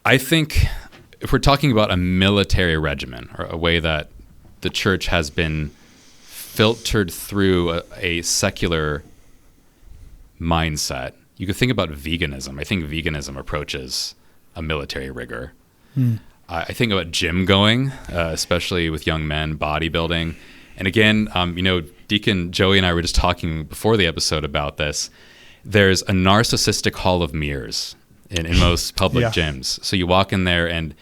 I think if we're talking about a military regimen or a way that the church has been filtered through a secular mindset, you could think about veganism. I think veganism approaches a military rigor. I think about gym going, especially with young men, bodybuilding. And again, Deacon Joey and I were just talking before the episode about this. There's a narcissistic hall of mirrors in most public gyms. So you walk in there and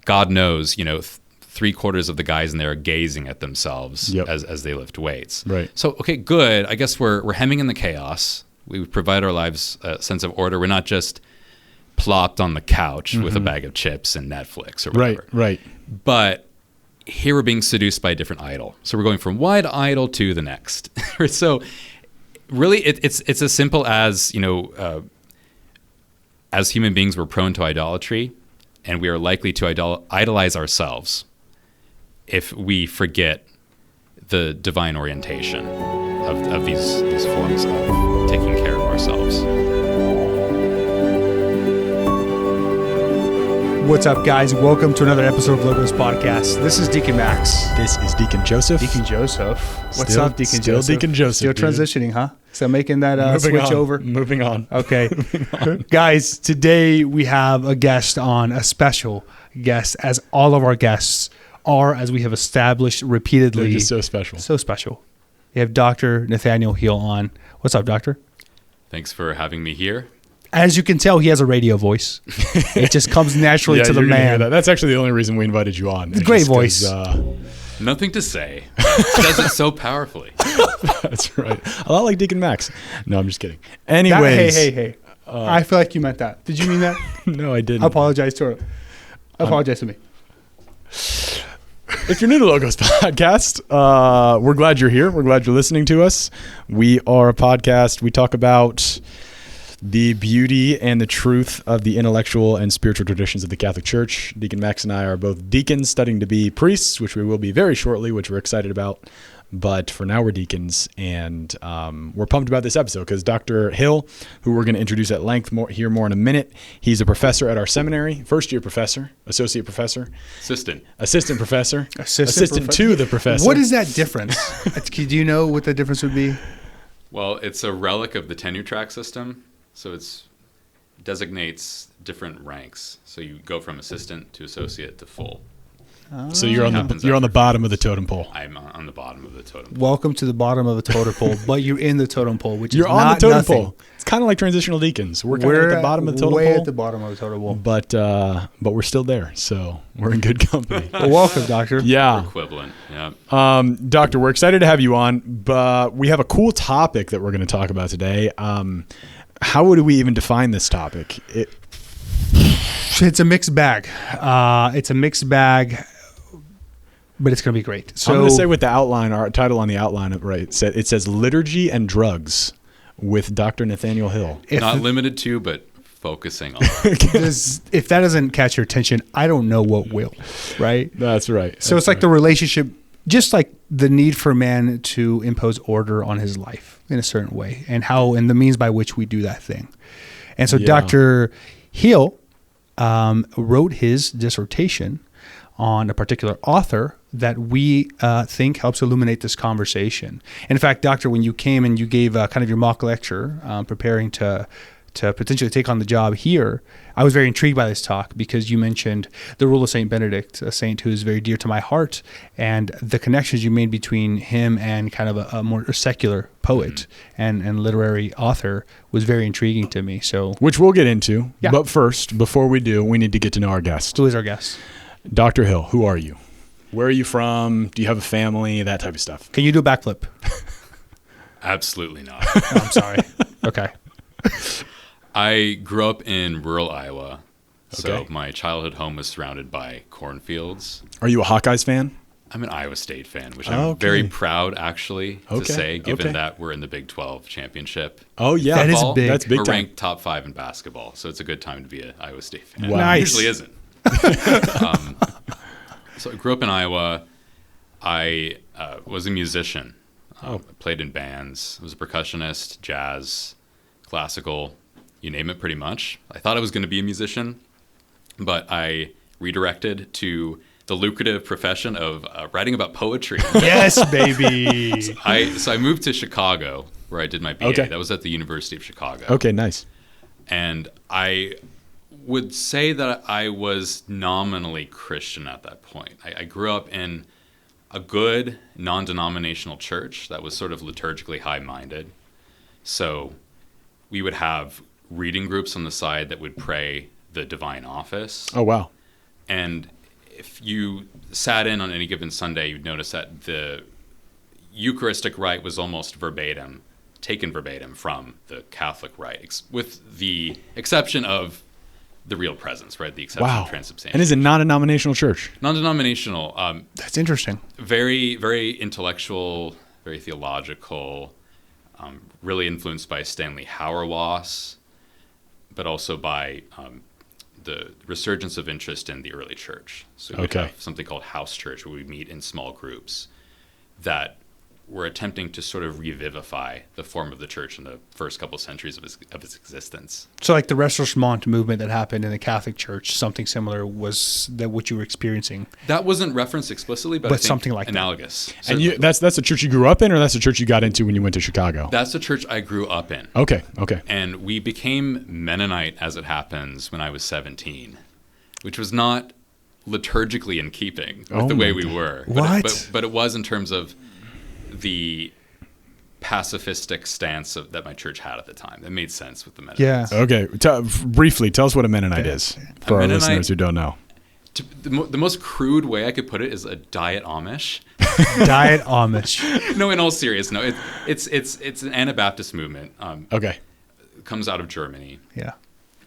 God knows, 3/4 of the guys in there are gazing at themselves as they lift weights. Right. So, okay, good. I guess we're hemming in the chaos. We provide our lives a sense of order. We're not just plopped on the couch with a bag of chips and Netflix or whatever. Right. But here we're being seduced by a different idol. So we're going from one idol to the next. So really it's as simple as, as human beings, we're prone to idolatry, and we are likely to idolize ourselves if we forget the divine orientation of these forms of taking care of ourselves. What's up, guys? Welcome to another episode of Logos Podcast. This is Deacon Max. This is Deacon Joseph. Deacon Joseph. What's up, Deacon Joseph? Still Deacon Joseph. Still transitioning, huh? So making that Moving switch on. over. Moving on. Okay. Guys, today we have a guest on, a special guest, as all of our guests are, as we have established repeatedly. They're just so special. So special. We have Dr. Nathaniel Hill on. What's up, Doctor? Thanks for having me here. As you can tell, he has a radio voice. It just comes naturally to the you're gonna hear man. that. That's actually the only reason we invited you on. It's Great just 'cause, voice. Nothing to say. He does it so powerfully. That's right. A lot like Deacon Max. No, I'm just kidding. Anyways. Hey. I feel like you meant that. Did you mean that? No, I didn't. I apologize to her. Apologize to me. If you're new to Logos Podcast, we're glad you're here. We're glad you're listening to us. We are a podcast. We talk about the beauty and the truth of the intellectual and spiritual traditions of the Catholic Church. Deacon Max and I are both deacons studying to be priests, which we will be very shortly, which we're excited about. But for now, we're deacons, and we're pumped about this episode because Dr. Hill, who we're going to introduce at length more in a minute, he's a professor at our seminary, first-year professor, associate professor, assistant professor, assistant to the professor. What is that difference? Do you know what the difference would be? Well, it's a relic of the tenure track system. So it designates different ranks. So you go from assistant to associate to full. So you're on the bottom of the totem pole. I'm on the bottom of the totem pole. Welcome to the bottom of the totem pole, but you're in the totem pole, which You're is on not the totem nothing. pole. It's kind of like transitional deacons. We're kind of at the bottom of the totem way pole. at the bottom of the totem pole. But we're still there, so we're in good company. Well, welcome, Doctor. Yeah. Equivalent, yeah. Doctor, we're excited to have you on, but we have a cool topic that we're going to talk about today. How would we even define this topic? It's a mixed bag. It's a mixed bag, but it's going to be great. So I'm going to say with the outline, our title on the outline, right? It says Liturgy and Drugs with Dr. Nathaniel Hill. Not limited to, but focusing on. If that doesn't catch your attention, I don't know what will, right? That's right. So it's like the relationship, just like the need for man to impose order on his life in a certain way, and the means by which we do that thing. And so Dr. Hill wrote his dissertation on a particular author that we think helps illuminate this conversation. And in fact, Doctor, when you came and you gave kind of your mock lecture, preparing to potentially take on the job here, I was very intrigued by this talk because you mentioned the rule of St. Benedict, a saint who is very dear to my heart, and the connections you made between him and kind of a more secular poet and literary author was very intriguing to me. So, which we'll get into. Yeah. But first, before we do, we need to get to know our guest. who is our guest? Dr. Hill, who are you? Where are you from? Do you have a family? That type of stuff. Can you do a backflip? Absolutely not. Oh, I'm sorry. Okay. I grew up in rural Iowa, so Okay. my childhood home was surrounded by cornfields. Are you a Hawkeyes fan? I'm an Iowa State fan, which I'm Okay. very proud, actually, to Okay, say, given okay. that we're in the Big 12 championship. Oh, yeah. That is Football, big. That's big We're time. ranked top 5 in basketball, so it's a good time to be an Iowa State fan. Wow. Nice. Usually isn't. So I grew up in Iowa. I was a musician. I played in bands. I was a percussionist, jazz, classical, you name it pretty much. I thought I was going to be a musician. but I redirected to the lucrative profession of writing about poetry. Yes, baby. So I moved to Chicago, where I did my BA. Okay. That was at the University of Chicago. Okay, nice. And I would say that I was nominally Christian at that point. I grew up in a good non-denominational church that was sort of liturgically high-minded. So we would have reading groups on the side that would pray the divine office. Oh, wow. And if you sat in on any given Sunday, you'd notice that the Eucharistic rite was almost taken verbatim from the Catholic rite, with the exception of the real presence, right? The exception of transubstantiation. And is it non-denominational church? Non-denominational. That's interesting. Very, very intellectual, very theological, really influenced by Stanley Hauerwas, but also by the resurgence of interest in the early church. So we have something called house church, where we meet in small groups that were attempting to sort of revivify the form of the church in the first couple of centuries of its existence. So like the Ressourcement movement that happened in the Catholic Church, something similar was that what you were experiencing? That wasn't referenced explicitly, but I think something like analogous. And that's the church you grew up in, or that's the church you got into when you went to Chicago? That's the church I grew up in. Okay. And we became Mennonite, as it happens, when I was 17, which was not liturgically in keeping with the way we were. What? But it was in terms of the pacifistic stance that my church had at the time. That made sense with the Mennonites. Yeah. Okay. Briefly, tell us what a Mennonite is for our listeners who don't know. The most crude way I could put it is a diet Amish. Diet Amish. No, in all seriousness, no. It's an Anabaptist movement. Okay. Comes out of Germany. Yeah.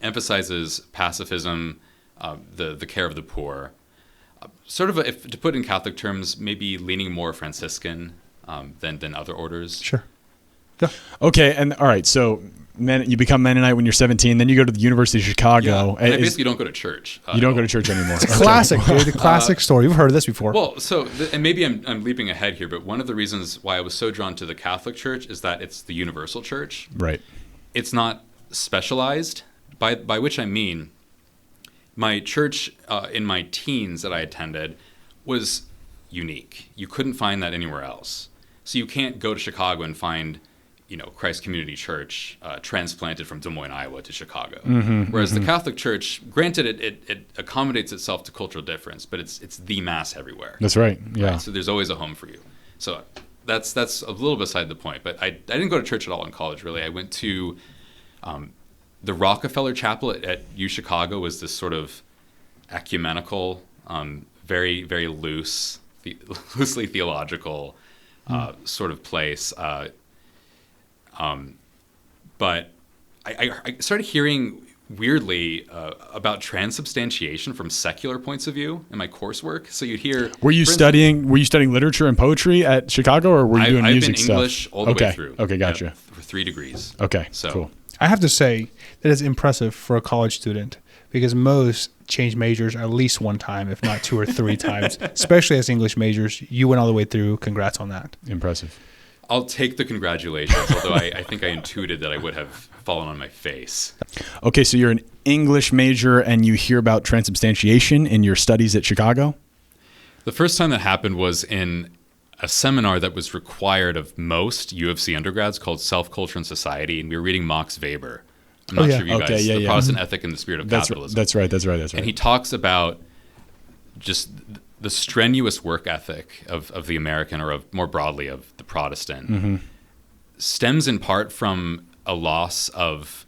Emphasizes pacifism, the care of the poor. Sort of, if to put it in Catholic terms, maybe leaning more Franciscan than other orders. Sure. Yeah. Okay, and all right, so you become Mennonite when you're 17, then you go to the University of Chicago. Yeah, and I basically don't go to church. You don't go to church anymore. It's a classic, dude. The classic story. You've heard of this before. Well, and maybe I'm leaping ahead here, but one of the reasons why I was so drawn to the Catholic Church is that it's the universal church. Right. It's not specialized, by which I mean my church in my teens that I attended was unique. You couldn't find that anywhere else. So you can't go to Chicago and find, Christ Community Church transplanted from Des Moines, Iowa to Chicago. Whereas the Catholic Church, granted, it accommodates itself to cultural difference, but it's the mass everywhere. That's right. Yeah. Right? So there's always a home for you. So that's a little beside the point. But I didn't go to church at all in college, really. I went to the Rockefeller Chapel at U Chicago was this sort of ecumenical, very, very loosely theological sort of place. But I started hearing weirdly about transubstantiation from secular points of view in my coursework. So you'd hear. Were you studying literature and poetry at Chicago, or were you doing music stuff? I've been English all the way through. Okay, gotcha. For 3 degrees. Okay, so cool. I have to say that is impressive for a college student, because most change majors at least one time, if not 2 or 3 times, especially as English majors. You went all the way through. Congrats on that. Impressive. I'll take the congratulations, although I think I intuited that I would have fallen on my face. Okay, so you're an English major and you hear about transubstantiation in your studies at Chicago? The first time that happened was in a seminar that was required of most U of C undergrads called Self-Culture and Society, and we were reading Max Weber. I'm not sure if you guys, the Protestant Ethic and the Spirit of Capitalism. That's right. And he talks about just the strenuous work ethic of the American, or more broadly of the Protestant, stems in part from a loss of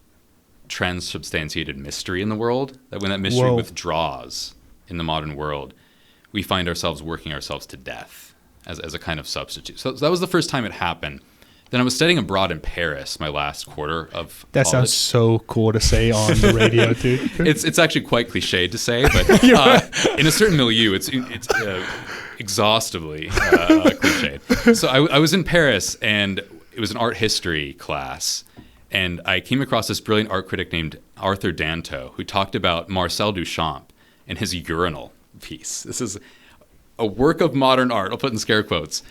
transubstantiated mystery in the world. That when that mystery withdraws in the modern world, we find ourselves working ourselves to death as a kind of substitute. So that was the first time it happened. Then I was studying abroad in Paris my last quarter of That college. sounds so cool to say on the radio, dude. It's actually quite cliched to say, but in a certain milieu, it's exhaustively cliched. So I was in Paris, and it was an art history class, and I came across this brilliant art critic named Arthur Danto, who talked about Marcel Duchamp and his urinal piece. This is a work of modern art. I'll put in scare quotes.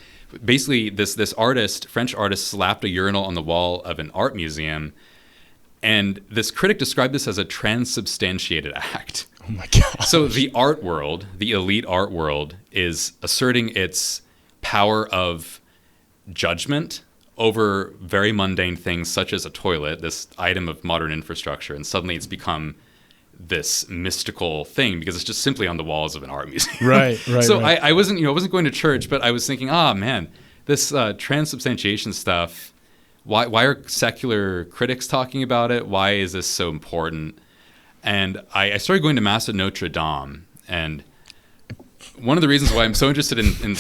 Basically, this artist, French artist, slapped a urinal on the wall of an art museum, and this critic described this as a transubstantiated act. Oh my God. So the art world, the elite art world, is asserting its power of judgment over very mundane things such as a toilet, this item of modern infrastructure, and suddenly it's become this mystical thing because it's just simply on the walls of an art museum. Right. So right. I wasn't going to church, but I was thinking, man, this transubstantiation stuff. Why are secular critics talking about it? Why is this so important? And I started going to Mass at Notre Dame, and one of the reasons why I'm so interested in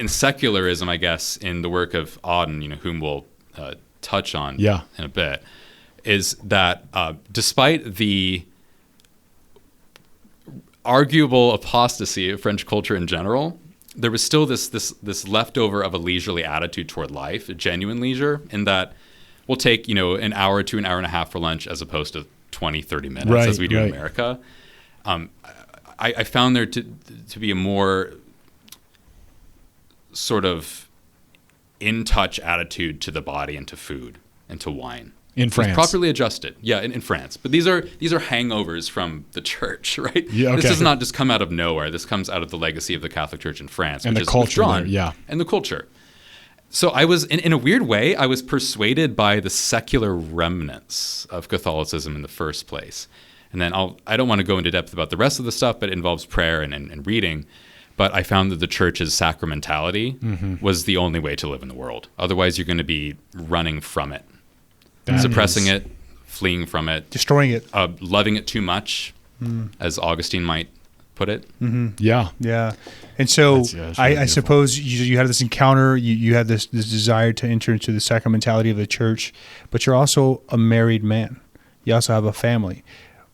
secularism, I guess, in the work of Auden, whom we'll touch on in a bit, is that despite the arguable apostasy of French culture in general, there was still this leftover of a leisurely attitude toward life, a genuine leisure, in that we'll take an hour to an hour and a half for lunch as opposed to 20, 30 minutes as we do in America. I found there to be a more sort of in-touch attitude to the body and to food and to wine. In France. Properly adjusted. Yeah, in France. But these are hangovers from the church, right? Yeah, okay. This does not just come out of nowhere. This comes out of the legacy of the Catholic Church in France, and which the is culture withdrawn. there, And the culture. So I was, in a weird way, I was persuaded by the secular remnants of Catholicism in the first place. And then I don't want to go into depth about the rest of the stuff, but it involves prayer and reading. But I found that the church's sacramentality was the only way to live in the world. Otherwise, you're going to be running from it. Suppressing it, fleeing from it, destroying it, loving it too much, as Augustine might put it. Yeah. And so really I suppose you had this encounter, you had this desire to enter into the sacramentality of the church, but you're also a married man. You also have a family.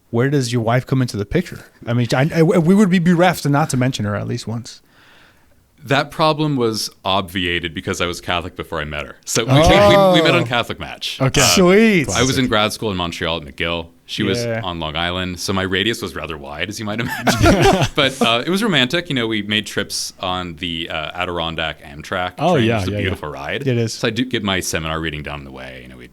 Where does your wife come into the picture? I mean, we would be bereft not to mention her at least once. That problem was obviated because I was Catholic before I met her. So we met on Catholic Match. Okay. Sweet. I was in grad school in Montreal at McGill. She was on Long Island. So my radius was rather wide, as you might imagine. But it was romantic. We made trips on the Adirondack Amtrak. It was a beautiful ride. It is. So I do get my seminar reading done on the way. We'd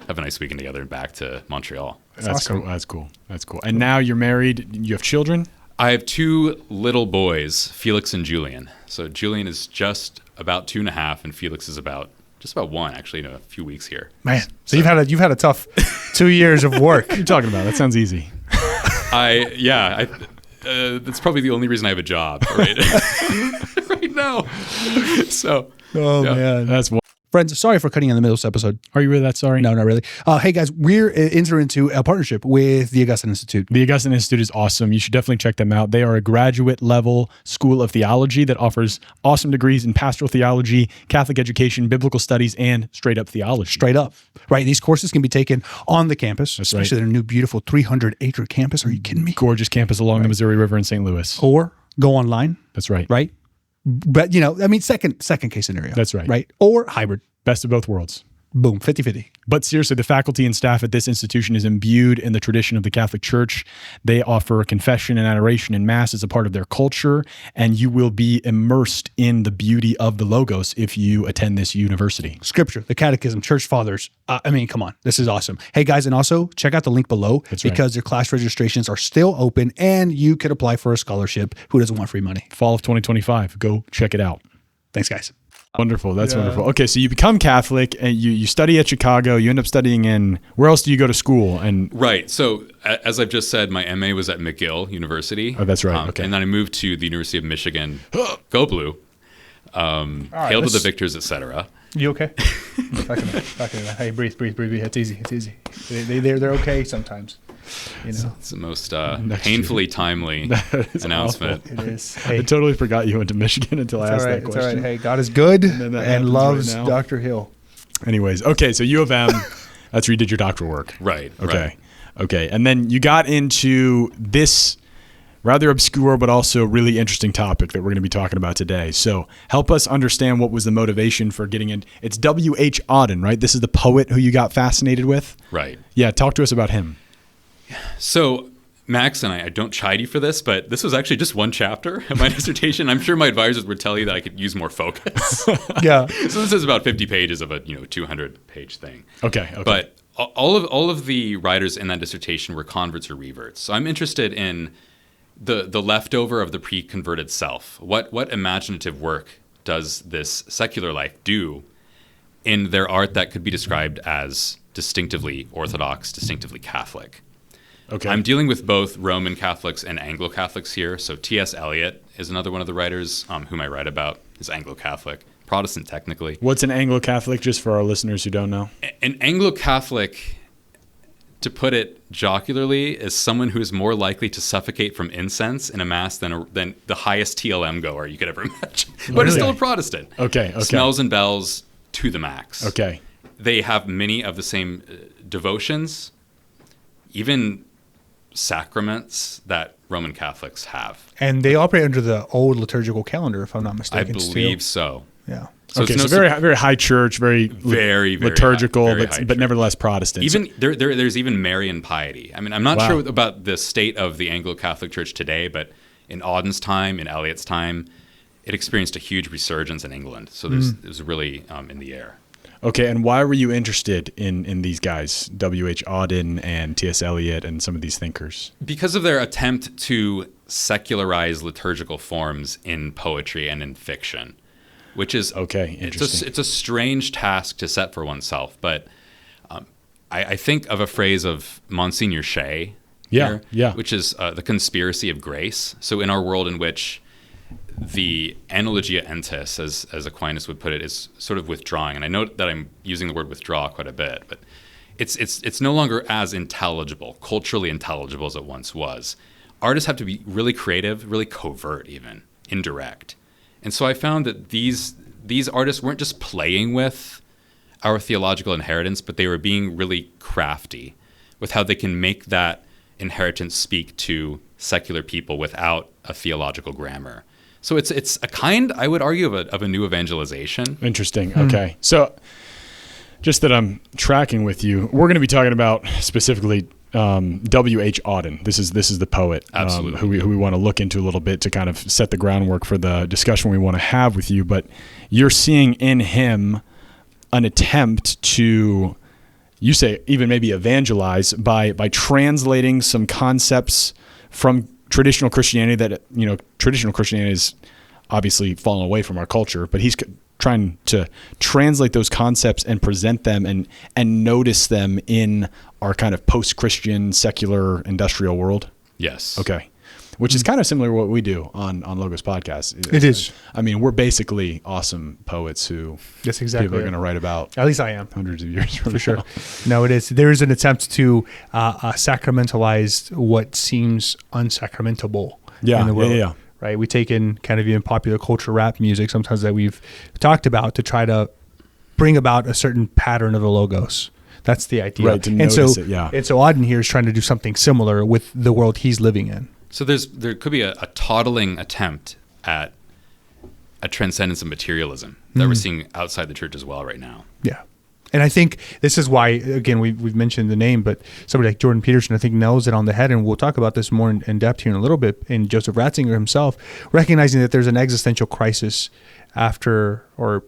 have a nice weekend together and back to Montreal. That's awesome. Cool. That's cool. And now you're married. You have children? I have two little boys, Felix and Julian. So Julian is just about 2.5, and Felix is just about 1, actually, in a few weeks here. Man, so you've had a tough 2 years of work. What are you talking about? That sounds easy. That's probably the only reason I have a job right now. So, man, that's one. Friends, sorry for cutting in the middle of this episode. Are you really that sorry? No, not really. Hey, guys, we're entering into a partnership with the Augustine Institute. The Augustine Institute is awesome. You should definitely check them out. They are a graduate-level school of theology that offers awesome degrees in pastoral theology, Catholic education, biblical studies, and straight-up theology. Straight up, right? These courses can be taken on the campus, especially their new, beautiful 300-acre campus. Are you kidding me? Gorgeous campus along the Missouri River in St. Louis. Or go online. That's right. Right? But, second case scenario. That's right. Right? Or hybrid. Best of both worlds. Boom, 50-50. But seriously, the faculty and staff at this institution is imbued in the tradition of the Catholic Church. They offer confession and adoration and Mass as a part of their culture, and you will be immersed in the beauty of the Logos if you attend this university. Scripture, the Catechism, Church Fathers. Come on. This is awesome. Hey, guys, and also check out the link below because their class registrations are still open, and you could apply for a scholarship. Who doesn't want free money? Fall of 2025. Go check it out. Thanks, guys. Wonderful. That's wonderful. Okay, so you become Catholic and you study at Chicago. You end up studying where else do you go to school? Right. So as I've just said, my MA was at McGill University. Oh, that's right. Okay. And then I moved to the University of Michigan. Go Blue. Hail to the victors, etc. You okay? Back in there. Hey, breathe. It's easy. They're okay sometimes. It's the most painfully timely announcement. Awful. It is. Hey, I totally forgot you went to Michigan until I asked that question. It's all right. Hey, God is good and loves right Dr. Hill. Anyways, okay, so U of M, that's where you did your doctoral work. Right. Okay. And then you got into this rather obscure but also really interesting topic that we're going to be talking about today. So help us understand what was the motivation for getting in. It's W.H. Auden, right? This is the poet who you got fascinated with? Right. Yeah, talk to us about him. So Max and I don't chide you for this, but this was actually just one chapter of my dissertation. I'm sure my advisors would tell you that I could use more focus. Yeah. So this is about 50 pages of a 200-page thing. Okay. But all of the writers in that dissertation were converts or reverts. So I'm interested in the leftover of the pre-converted self. What imaginative work does this secular life do in their art that could be described as distinctively Orthodox, distinctively Catholic? Okay. I'm dealing with both Roman Catholics and Anglo-Catholics here. So T.S. Eliot is another one of the writers whom I write about, is Anglo-Catholic, Protestant technically. What's an Anglo-Catholic, just for our listeners who don't know? An Anglo-Catholic, to put it jocularly, is someone who is more likely to suffocate from incense in a mass than the highest TLM goer you could ever imagine. But is still a Protestant. Okay. Smells and bells to the max. Okay. They have many of the same devotions, even sacraments that Roman Catholics have. And they operate under the old liturgical calendar, if I'm not I mistaken. believe so. Yeah. So Okay, it's no so very high church, very liturgical, high, very high but nevertheless Protestant. Even there's even Marian piety. I mean, I'm not Wow. sure about the state of the Anglo-Catholic Church today, but in Auden's time, in Eliot's time, it experienced a huge resurgence in England. So it was really in the air. Okay, and why were you interested in these guys, W.H. Auden and T.S. Eliot and some of these thinkers? Because of their attempt to secularize liturgical forms in poetry and in fiction, which is Okay, interesting. it's a strange task to set for oneself. But I think of a phrase of Monsignor Shea here, which is the conspiracy of grace. So in our world in which the analogia entis, as Aquinas would put it, is sort of withdrawing. And I know that I'm using the word withdraw quite a bit, but it's no longer as intelligible, culturally intelligible as it once was. Artists have to be really creative, really covert even, indirect. And so I found that these artists weren't just playing with our theological inheritance, but they were being really crafty with how they can make that inheritance speak to secular people without a theological grammar. So it's a kind, I would argue, of a new evangelization. Interesting. Okay. So just that I'm tracking with you, we're going to be talking about specifically W.H. Auden. This is the poet Absolutely. who we want to look into a little bit to kind of set the groundwork for the discussion we want to have with you. But you're seeing in him an attempt to, you say, even maybe evangelize by translating some concepts from traditional Christianity that, traditional Christianity is obviously fallen away from our culture, but he's trying to translate those concepts and present them and notice them in our kind of post-Christian, secular, industrial world. Yes. Okay. Which is kind of similar to what we do on Logos Podcast. It is. I mean, we're basically awesome poets who That's exactly people are going to write about. At least I am. Hundreds of years from For sure. No, it is. There is an attempt to sacramentalize what seems unsacramentable in the world. Yeah. Right? We take in kind of even popular culture rap music sometimes that we've talked about to try to bring about a certain pattern of the Logos. That's the idea. Right, to notice it, yeah. And so Auden here is trying to do something similar with the world he's living in. So there could be a toddling attempt at a transcendence of materialism that we're seeing outside the church as well right now. Yeah. And I think this is why, again, we've mentioned the name, but somebody like Jordan Peterson, I think, nails it on the head. And we'll talk about this more in depth here in a little bit. And Joseph Ratzinger himself, recognizing that there's an existential crisis after or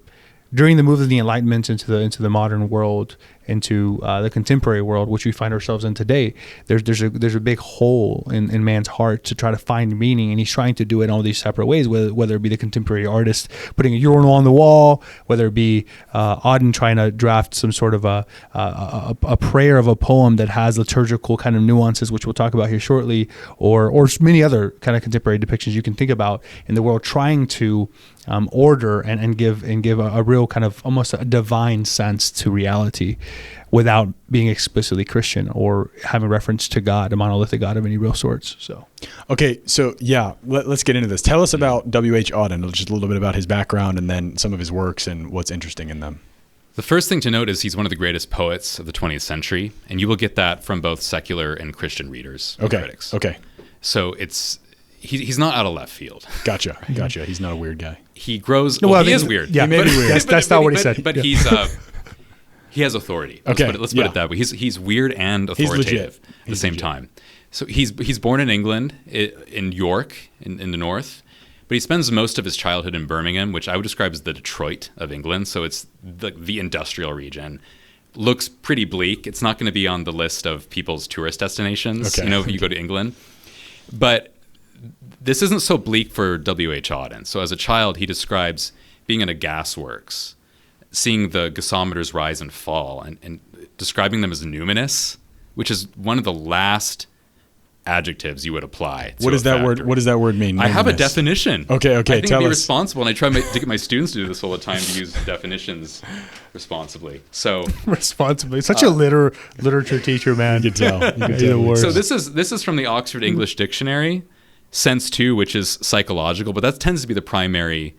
during the move of the Enlightenment into the modern world, into the contemporary world, which we find ourselves in today. There's a big hole in man's heart to try to find meaning, and he's trying to do it in all these separate ways. Whether it be the contemporary artist putting a urinal on the wall, whether it be Auden trying to draft some sort of a prayer of a poem that has liturgical kind of nuances, which we'll talk about here shortly, or many other kind of contemporary depictions you can think about in the world, trying to order and give a real kind of almost a divine sense to reality without being explicitly Christian or having reference to God, a monolithic God of any real sorts. So, okay, so yeah, let's get into this. Tell us about W.H. Auden, just a little bit about his background and then some of his works and what's interesting in them. The first thing to note is he's one of the greatest poets of the 20th century, and you will get that from both secular and Christian readers and critics. Okay. So he's not out of left field. Gotcha. He's not a weird guy. He grows. Well, he is weird. Yeah, he may be weird. That's not what he said. But he has authority. Let's put it that way. He's weird and authoritative at the same time. So he's born in England, in York, in the north, but he spends most of his childhood in Birmingham, which I would describe as the Detroit of England. So it's the industrial region. Looks pretty bleak. It's not going to be on the list of people's tourist destinations. Okay. If you go to England, but this isn't so bleak for W.H. Auden. So as a child, he describes being in a gasworks, seeing the gasometers rise and fall, and describing them as numinous, which is one of the last adjectives you would apply to What does that word? factory. What does that word mean? I have a Numinous. definition. Okay, I think tell be us. responsible, and I try to get my students to do this all the time, to use definitions responsibly. So, Responsibly. Such a literature teacher, man. You can tell. You can Yeah, tell. the worst. so this is from the Oxford English Dictionary, Sense 2, which is psychological, but that tends to be the primary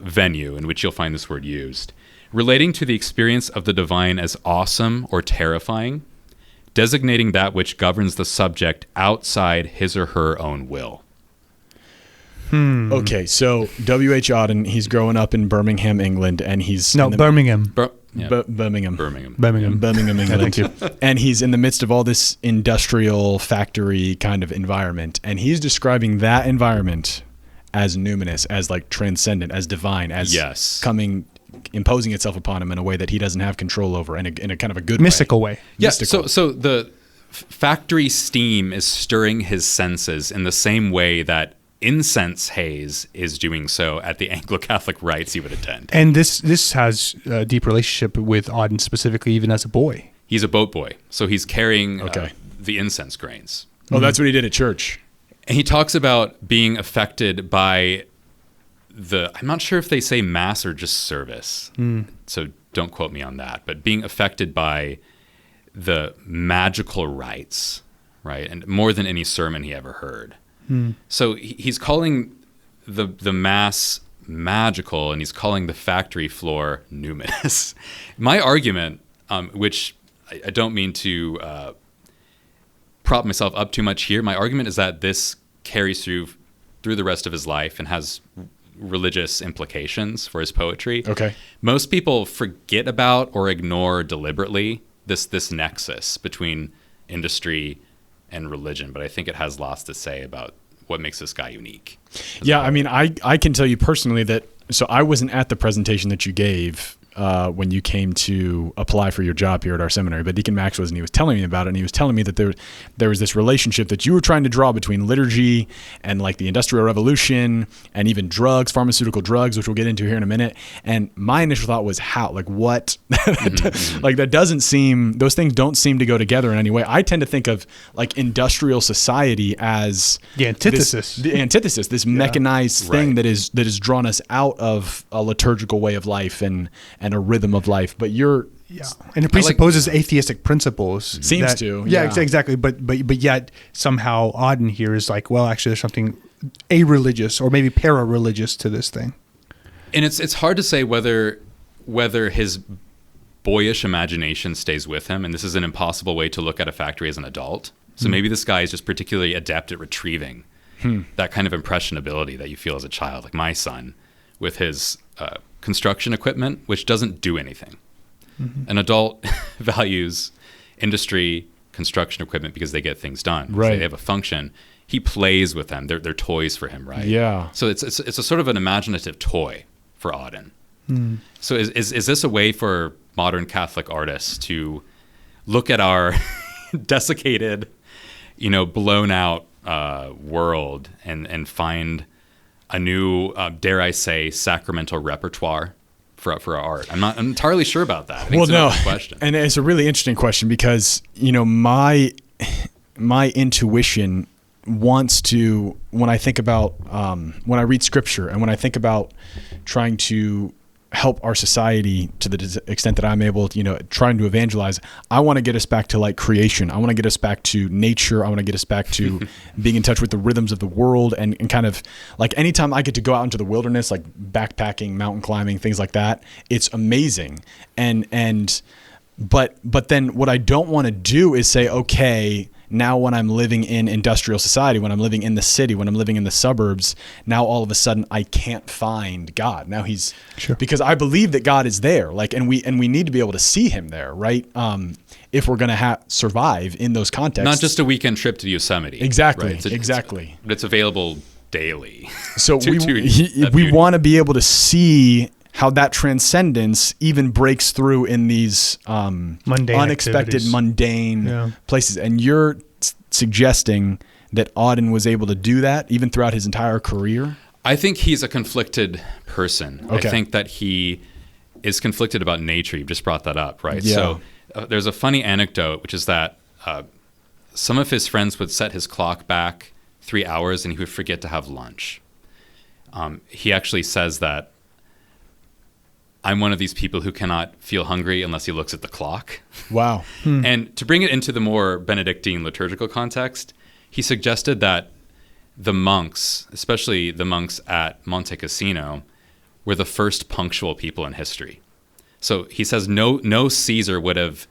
venue in which you'll find this word used. Relating to the experience of the divine as awesome or terrifying, designating that which governs the subject outside his or her own will. Okay, so W.H. Auden, he's growing up in Birmingham, England, and he's Birmingham. Birmingham. Birmingham, England. Thank you. And he's in the midst of all this industrial factory kind of environment, and he's describing that environment as numinous, as like transcendent, as divine, as imposing itself upon him in a way that he doesn't have control over, in a kind of a good Mystical way. Yeah, Mystical. so the factory steam is stirring his senses in the same way that incense haze is doing so at the Anglo-Catholic rites he would attend. And this has a deep relationship with Auden specifically, even as a boy. He's a boat boy, so he's carrying Okay. the incense grains. Oh, that's what he did at church. And he talks about being affected by I'm not sure if they say mass or just service, so don't quote me on that, but being affected by the magical rites, right? And more than any sermon he ever heard. So he's calling the mass magical, and he's calling the factory floor numinous. My argument, which I don't mean to prop myself up too much here, my argument is that this carries through the rest of his life and has religious implications for his poetry. Okay. Most people forget about or ignore deliberately this nexus between industry and religion, but I think it has lots to say about what makes this guy unique. Yeah, I mean, I can tell you personally that, so I wasn't at the presentation that you gave when you came to apply for your job here at our seminary, but Deacon Max was, and he was telling me about it, and he was telling me that there was this relationship that you were trying to draw between liturgy and like the Industrial Revolution and even drugs, pharmaceutical drugs, which we'll get into here in a minute. And my initial thought was how, like what, like that doesn't seem, those things don't seem to go together in any way. I tend to think of like industrial society as The antithesis. this mechanized thing that is drawn us out of a liturgical way of life and a rhythm of life. But and it presupposes atheistic principles. Seems to, yeah, exactly. But yet somehow Auden here is like, well, actually, there's something a-religious or maybe para-religious to this thing. And it's hard to say whether his boyish imagination stays with him, and this is an impossible way to look at a factory as an adult. So maybe this guy is just particularly adept at retrieving that kind of impressionability that you feel as a child, like my son with his construction equipment, which doesn't do anything. An adult values industry, construction equipment because they get things done. Right. They have a function. He plays with them. They're toys for him, right? Yeah. So it's a sort of an imaginative toy for Auden. So is this a way for modern Catholic artists to look at our desiccated, blown out world and find a new, dare I say, sacramental repertoire for our art? I'm not entirely sure about that. I think it's an open question. And it's a really interesting question because my intuition wants to, when I think about when I read scripture and when I think about trying to help our society to the extent that I'm able to, trying to evangelize, I want to get us back to like creation. I want to get us back to nature. I want to get us back to being in touch with the rhythms of the world and kind of like anytime I get to go out into the wilderness, like backpacking, mountain climbing, things like that, it's amazing. But then what I don't want to do is say, okay, now when I'm living in industrial society, when I'm living in the city, when I'm living in the suburbs, now all of a sudden I can't find God. Now because I believe that God is there, and we need to be able to see him there, right? If we're going to survive in those contexts. Not just a weekend trip to Yosemite. Exactly, right? But it's available daily. So we want to be able to see how that transcendence even breaks through in these unexpected, mundane places. And you're suggesting that Auden was able to do that even throughout his entire career? I think he's a conflicted person. Okay. I think that he is conflicted about nature. You just brought that up, right? Yeah. So there's a funny anecdote, which is that some of his friends would set his clock back 3 hours and he would forget to have lunch. He actually says that I'm one of these people who cannot feel hungry unless he looks at the clock. Wow. And to bring it into the more Benedictine liturgical context, he suggested that the monks, especially the monks at Monte Cassino, were the first punctual people in history. So he says no Caesar would have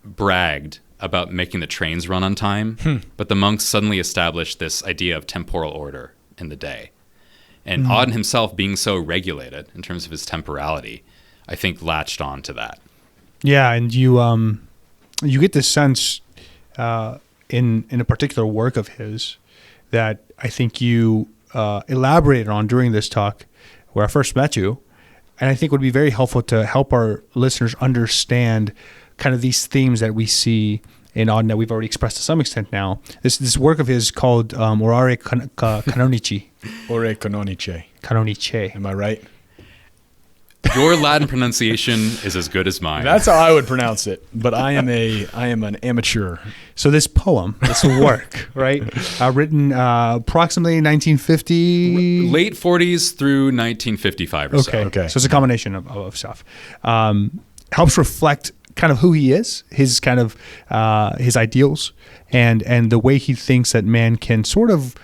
bragged about making the trains run on time, but the monks suddenly established this idea of temporal order in the day. And Auden himself, being so regulated in terms of his temporality, I think latched on to that. Yeah, and you get this sense in a particular work of his that I think you elaborated on during this talk where I first met you, and I think would be very helpful to help our listeners understand kind of these themes that we see in Auden that we've already expressed to some extent now. This work of his called Orare Canonici. Ore canonice. Canonice. Am I right? Your Latin pronunciation is as good as mine. That's how I would pronounce it, but I am an amateur. So this poem, this work, right, written approximately 1950, late 40s through 1955 or so. Okay. So it's a combination of stuff. Helps reflect kind of who he is, his kind of his ideals, and the way he thinks that man can sort of.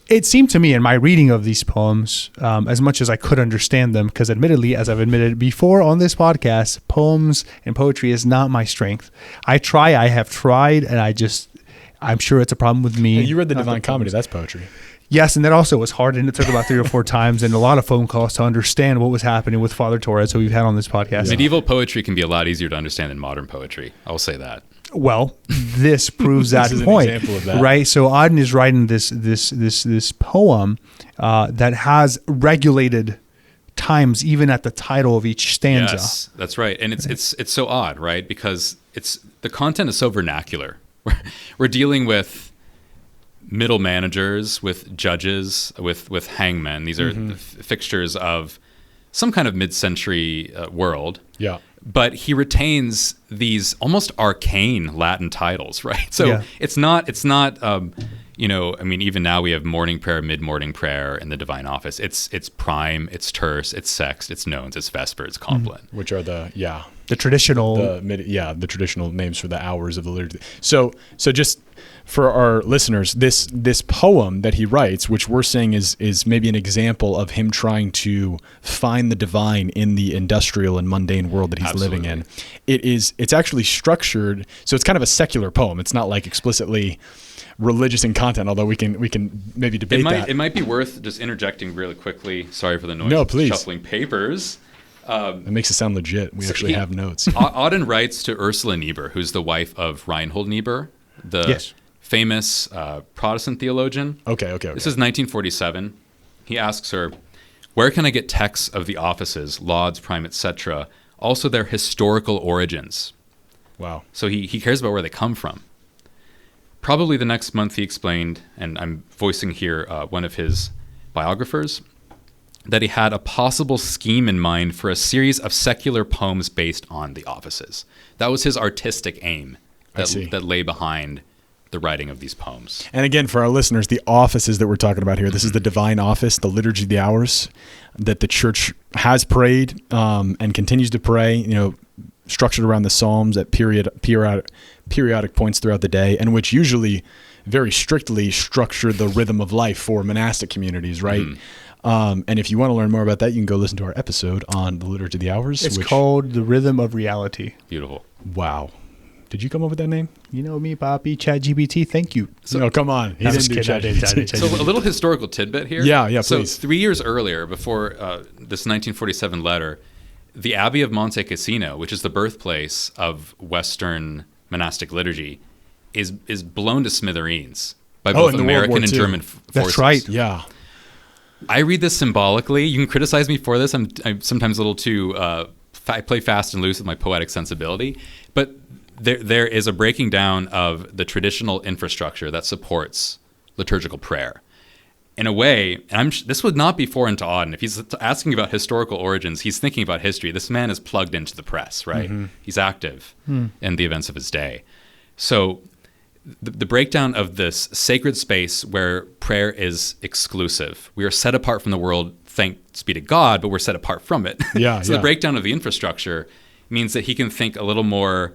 It seemed to me in my reading of these poems, as much as I could understand them, because admittedly, as I've admitted before on this podcast, poems and poetry is not my strength. I have tried, and I'm sure it's a problem with me. Hey, you read the Divine Comedy, that's poetry. Yes, and that also was hard, and it took about 3 or 4 times and a lot of phone calls to understand what was happening with Father Torres, who we've had on this podcast. Yeah. Medieval poetry can be a lot easier to understand than modern poetry. I will say that. Well, this proves that This is point, an example of that. right? So Auden is writing this poem that has regulated times, even at the title of each stanza. Yes, that's right, and it's so odd, right? Because the content is so vernacular. We're dealing with middle managers, with judges, with hangmen. These are the fixtures of some kind of mid-century world. Yeah. But he retains these almost arcane Latin titles, right? So it's not. I mean, even now we have morning prayer, mid-morning prayer, and the divine office. It's prime, it's terce, it's sext, it's nones, it's vesper, it's compline. Which are the traditional the traditional names for the hours of the liturgy. So just for our listeners, this poem that he writes, which we're saying is maybe an example of him trying to find the divine in the industrial and mundane world that he's living in. It's actually structured, so it's kind of a secular poem. It's not like explicitly religious in content, although we can maybe debate that. It might be worth just interjecting really quickly. Sorry for the noise. No, please. Shuffling papers. It makes it sound legit. We actually have notes. Auden writes to Ursula Niebuhr, who's the wife of Reinhold Niebuhr, the famous Protestant theologian. Okay. This is 1947. He asks her, "Where can I get texts of the offices, lauds, prime, etc., also their historical origins?" Wow. So he cares about where they come from. Probably the next month he explained, and I'm voicing here one of his biographers, that he had a possible scheme in mind for a series of secular poems based on the offices. That was his artistic aim that lay behind the writing of these poems. And again, for our listeners, the offices that we're talking about here, this is the divine office, the liturgy of the hours that the church has prayed and continues to pray, structured around the Psalms at periodic points throughout the day, and which usually very strictly structure the rhythm of life for monastic communities, right? And if you want to learn more about that, you can go listen to our episode on the Liturgy of the Hours. It's called The Rhythm of Reality. Beautiful. Wow. Did you come up with that name? You know me, Poppy. ChatGPT, thank you. No, come on. He didn't do ChatGPT. So a little historical tidbit here. Yeah, please. So 3 years earlier, before this 1947 letter, the Abbey of Monte Cassino, which is the birthplace of Western monastic liturgy, is blown to smithereens by both American and German forces. That's right. Yeah. I read this symbolically. You can criticize me for this. I'm sometimes a little too. I play fast and loose with my poetic sensibility, but there is a breaking down of the traditional infrastructure that supports liturgical prayer. In a way, and this would not be foreign to Auden. If he's asking about historical origins, he's thinking about history. This man is plugged into the press, right? Mm-hmm. He's active in the events of his day. So the breakdown of this sacred space where prayer is exclusive. We are set apart from the world, thanks be to God, but we're set apart from it. The breakdown of the infrastructure means that he can think a little more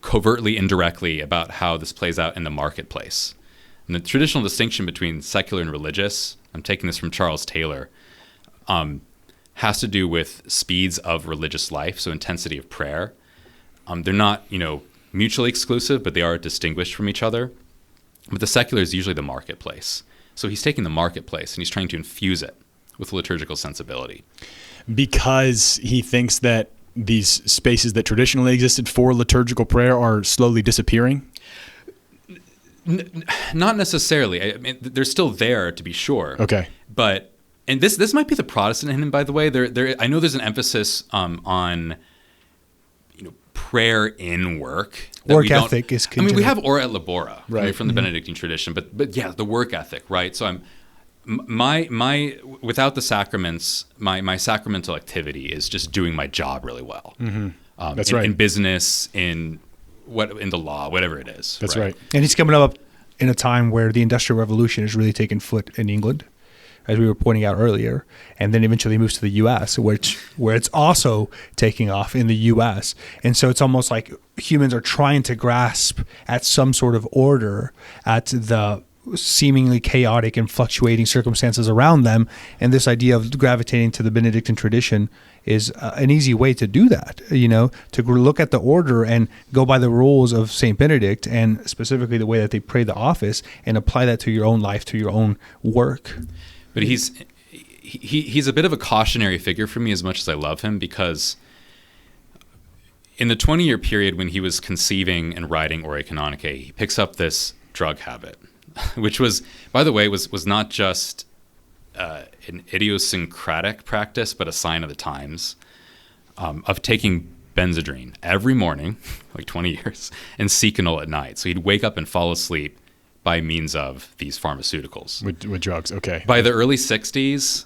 covertly, indirectly about how this plays out in the marketplace. And the traditional distinction between secular and religious, I'm taking this from Charles Taylor, has to do with speeds of religious life, so intensity of prayer. They're not, mutually exclusive, but they are distinguished from each other. But the secular is usually the marketplace. So he's taking the marketplace and he's trying to infuse it with liturgical sensibility. Because he thinks that these spaces that traditionally existed for liturgical prayer are slowly disappearing? Not necessarily. I mean, they're still there, to be sure. Okay. But, and this might be the Protestant in him, by the way. I know there's an emphasis on prayer in work. Work ethic is continued. we have ora et labora, right, from the Benedictine tradition, but yeah, the work ethic, right? So my without the sacraments, my sacramental activity is just doing my job really well. Mm-hmm. That's right. In business, in the law, whatever it is. That's right. And he's coming up in a time where the Industrial Revolution has really taken foot in England, as we were pointing out earlier, and then eventually moves to the U.S., where it's also taking off in the U.S. And so it's almost like humans are trying to grasp at some sort of order at the seemingly chaotic and fluctuating circumstances around them. And this idea of gravitating to the Benedictine tradition is an easy way to do that, to look at the order and go by the rules of St. Benedict, and specifically the way that they pray the office, and apply that to your own life, to your own work. But he's a bit of a cautionary figure for me, as much as I love him, because in the 20-year period when he was conceiving and writing Ore Canonicae, he picks up this drug habit, which was, by the way, was not just an idiosyncratic practice, but a sign of the times, of taking Benzedrine every morning, like 20 years, and Seconal at night. So he'd wake up and fall asleep by means of these pharmaceuticals. With drugs, okay. By the early 60s,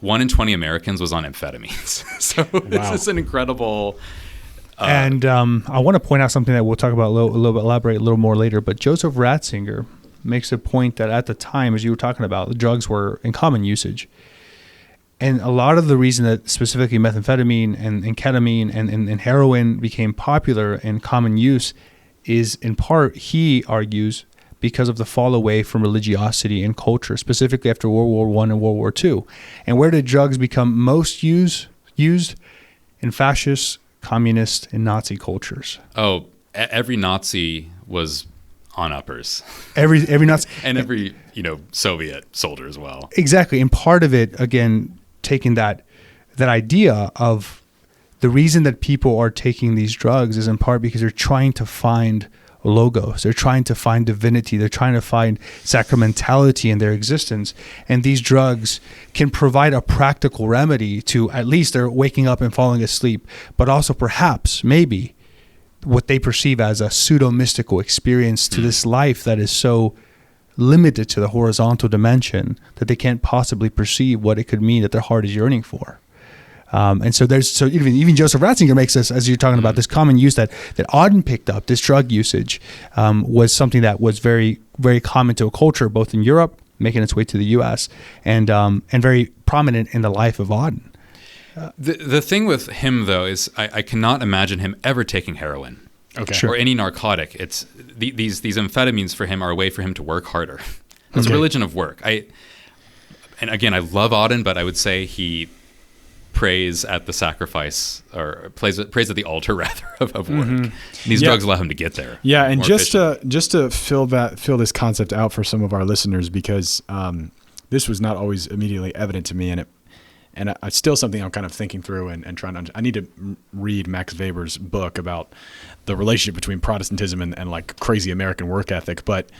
1 in 20 Americans was on amphetamines. So this is an incredible... and I want to point out something that we'll talk about elaborate a little more later, but Joseph Ratzinger makes a point that at the time, as you were talking about, the drugs were in common usage. And a lot of the reason that specifically methamphetamine and ketamine and heroin became popular in common use is in part, he argues, because of the fall away from religiosity and culture, specifically after World War I and World War II. And where did drugs become most used? In fascist, communist, and Nazi cultures. Oh, every Nazi was on uppers. Every Nazi. And every, Soviet soldier as well. Exactly. And part of it, again, taking that idea of the reason that people are taking these drugs is in part because they're trying to find logos. They're trying to find divinity. They're trying to find sacramentality in their existence. And these drugs can provide a practical remedy to at least they're waking up and falling asleep, but also perhaps, maybe, what they perceive as a pseudo-mystical experience to this life that is so limited to the horizontal dimension that they can't possibly perceive what it could mean that their heart is yearning for. And so even Joseph Ratzinger makes this, as you're talking about, this common use that Auden picked up, this drug usage, was something that was very, very common to a culture, both in Europe, making its way to the U.S., and very prominent in the life of Auden. The thing with him, though, is I cannot imagine him ever taking heroin, okay, or any narcotic. It's these amphetamines for him are a way for him to work harder. It's a religion of work. And again, I love Auden, but I would say he prays at the sacrifice, or prays at the altar rather of work. Mm-hmm. These drugs allow him to get there. Yeah, and just to fill this concept out for some of our listeners, because this was not always immediately evident to me, and it's still something I'm kind of thinking through and trying to. I need to read Max Weber's book about the relationship between Protestantism and like crazy American work ethic. But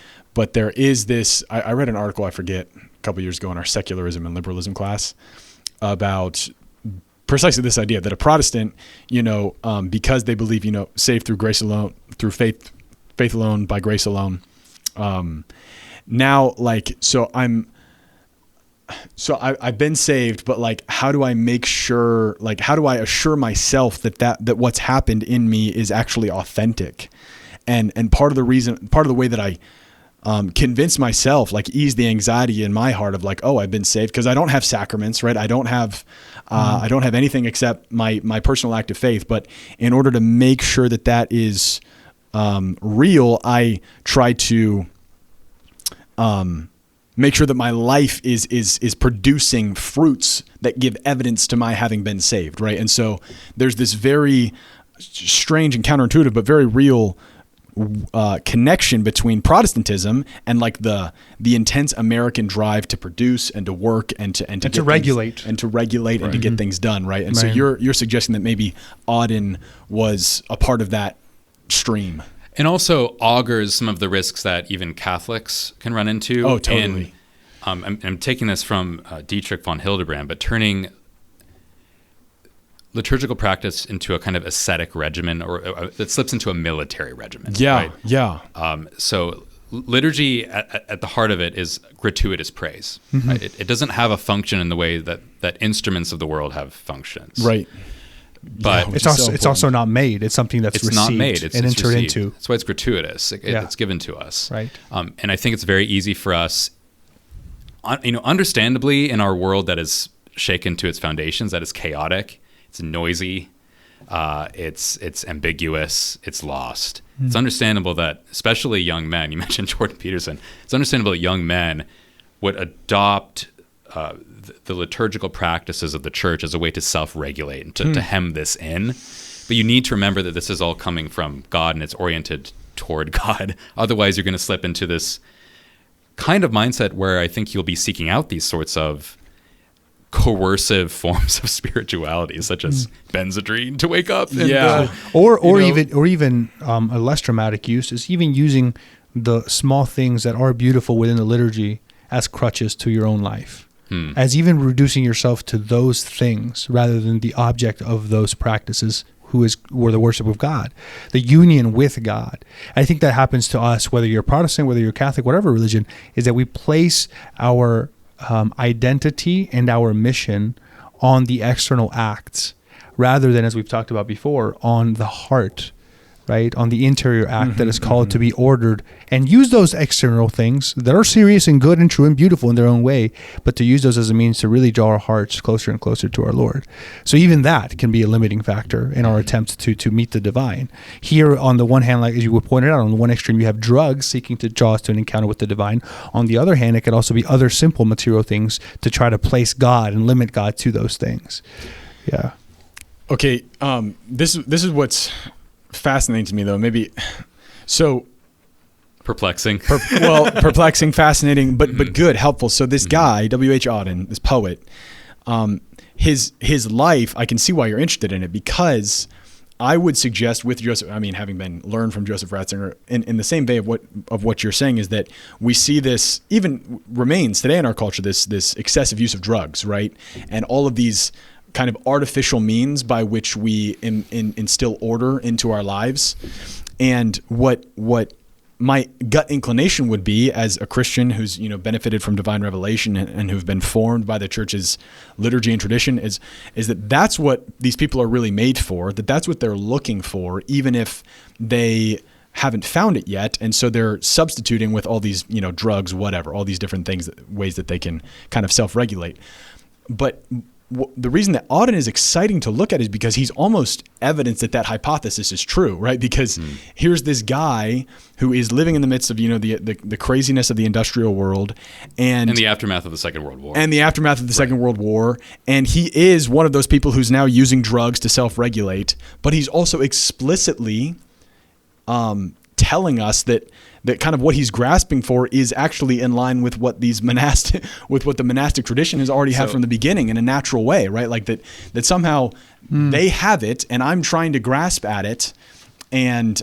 there is this. I read an article, I forget couple years ago in our secularism and liberalism class about precisely this idea that a Protestant, because they believe, saved through grace alone, through faith alone, by grace alone. Now, I've been saved, but how do I make sure, how do I assure myself that what's happened in me is actually authentic? And part of the way that I convince myself, ease the anxiety in my heart of I've been saved, because I don't have sacraments, right? I don't have anything except my personal act of faith. But in order to make sure that is real, I try to make sure that my life is producing fruits that give evidence to my having been saved, right? And so there's this very strange and counterintuitive, but very real connection between Protestantism and the intense American drive to produce and to work and to regulate and to get things done, right? And so you're suggesting that maybe Auden was a part of that stream. And also augurs some of the risks that even Catholics can run into. Oh, totally. And I'm taking this from Dietrich von Hildebrand, but turning liturgical practice into a kind of ascetic regimen, or it slips into a military regimen. Yeah, right? yeah. So liturgy at the heart of it is gratuitous praise. Mm-hmm. Right? It doesn't have a function in the way that instruments of the world have functions. Right. But it's also not made. It's something that's received not made. It's entered received. into. That's why it's gratuitous. It's given to us. Right. And I think it's very easy for us, understandably, in our world that is shaken to its foundations, that is chaotic, it's noisy, it's ambiguous, it's lost. It's understandable that, especially young men, you mentioned Jordan Peterson, it's understandable that young men would adopt the liturgical practices of the church as a way to self-regulate and to hem this in. But you need to remember that this is all coming from God and it's oriented toward God. Otherwise, you're going to slip into this kind of mindset where I think you'll be seeking out these sorts of coercive forms of spirituality, such as Benzedrine to wake up. And, or even a less dramatic use is even using the small things that are beautiful within the liturgy as crutches to your own life. As even reducing yourself to those things rather than the object of those practices, were the worship of God, the union with God. I think that happens to us, whether you're Protestant, whether you're Catholic, whatever religion, is that we place our identity and our mission on the external acts rather than, as we've talked about before, on the heart, right? On the interior act that is called to be ordered, and use those external things that are serious and good and true and beautiful in their own way, but to use those as a means to really draw our hearts closer and closer to our Lord. So even that can be a limiting factor in our attempts to meet the divine. Here, on the one hand, like as you pointed out, on the one extreme, you have drugs seeking to draw us to an encounter with the divine. On the other hand, it could also be other simple material things to try to place God and limit God to those things. Yeah. Okay. This is what's fascinating to me, though. Maybe so perplexing. Perplexing, fascinating, but good, helpful. So this guy, W.H. Auden, this poet, his life, I can see why you're interested in it, because I would suggest with Joseph, having learned from Joseph Ratzinger, in the same vein of what you're saying, is that we see this even remains today in our culture, this excessive use of drugs, right? And all of these kind of artificial means by which we instill order into our lives. And what my gut inclination would be, as a Christian who's benefited from divine revelation and who've been formed by the church's liturgy and tradition, is that that's what these people are really made for, that's what they're looking for, even if they haven't found it yet. And so they're substituting with all these drugs, whatever, all these different things, ways that they can kind of self-regulate. But the reason that Auden is exciting to look at is because he's almost evidence that hypothesis is true, right? Because here's this guy who is living in the midst of the craziness of the industrial world, and the aftermath of the Second World War, Second World War, and he is one of those people who's now using drugs to self-regulate, but he's also explicitly telling us that kind of what he's grasping for is actually in line with what the monastic tradition has already had from the beginning, in a natural way, right? Like that somehow they have it, and I'm trying to grasp at it, and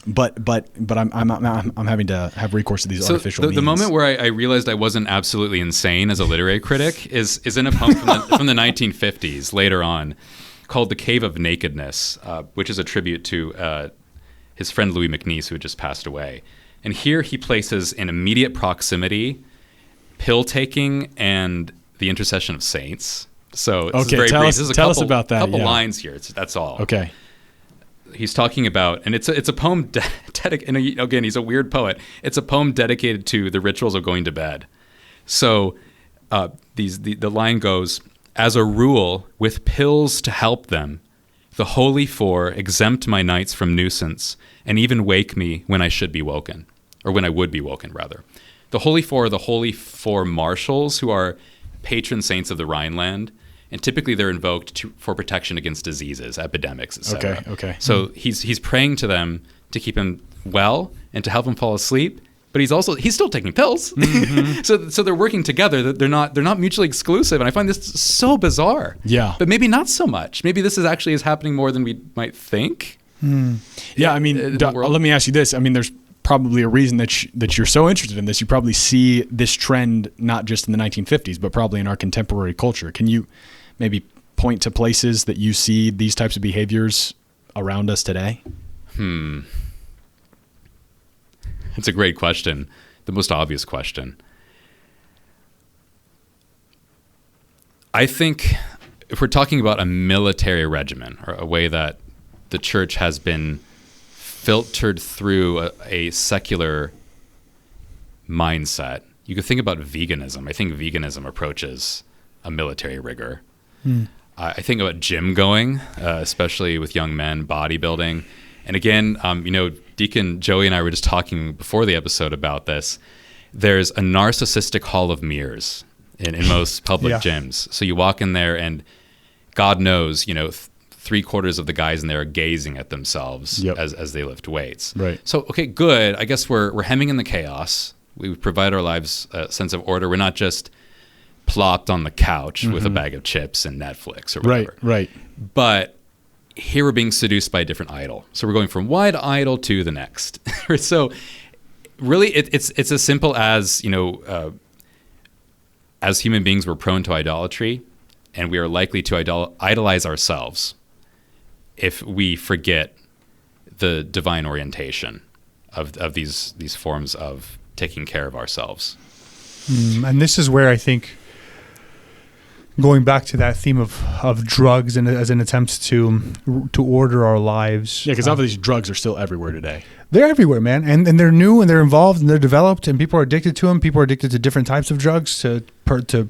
But I'm having to have recourse to these artificial means. The moment where I realized I wasn't absolutely insane as a literary critic is in a poem from the 1950s later on, called "The Cave of Nakedness," which is a tribute to his friend Louis MacNeice, who had just passed away. And here he places in immediate proximity pill taking and the intercession of saints. So this is very brief. This is tell us about that. Couple lines here. That's all. Okay. He's talking about, and it's a poem and again, he's a weird poet. It's a poem dedicated to the rituals of going to bed. So the line goes, "As a rule, with pills to help them, the holy four exempt my nights from nuisance and even wake me when I should be woken," or when I would be woken, rather. The holy four are the holy four marshals, who are patron saints of the Rhineland. And typically they're invoked for protection against diseases, epidemics, etc. Okay. So he's praying to them to keep him well and to help him fall asleep. But he's still taking pills. Mm-hmm. so they're working together. They're not mutually exclusive. And I find this so bizarre. Yeah. But maybe not so much. Maybe this is happening more than we might think. Yeah. I mean, let me ask you this. I mean, there's probably a reason that you're so interested in this. You probably see this trend not just in the 1950s, but probably in our contemporary culture. Can you maybe point to places that you see these types of behaviors around us today? It's a great question. The most obvious question. I think if we're talking about a military regimen, or a way that the church has been filtered through a secular mindset, you could think about veganism. I think veganism approaches a military rigor. I think about gym going, especially with young men, bodybuilding. And again, Deacon Joey and I were just talking before the episode about this. There's a narcissistic hall of mirrors in most public gyms. So you walk in there and God knows, 3/4 of the guys in there are gazing at themselves as they lift weights. Right. So, okay, good. I guess we're hemming in the chaos. We provide our lives a sense of order. We're not just plopped on the couch with a bag of chips and Netflix or whatever. Right. But here we're being seduced by a different idol. So we're going from one idol to the next. So really it's as simple as, as human beings, we're prone to idolatry, and we are likely to idolize ourselves if we forget the divine orientation of these forms of taking care of ourselves. And this is where I think, going back to that theme of drugs and as an attempt to order our lies. Yeah, because obviously drugs are still everywhere today. They're everywhere, man. And they're new and they're involved and they're developed and people are addicted to them. People are addicted to different types of drugs, to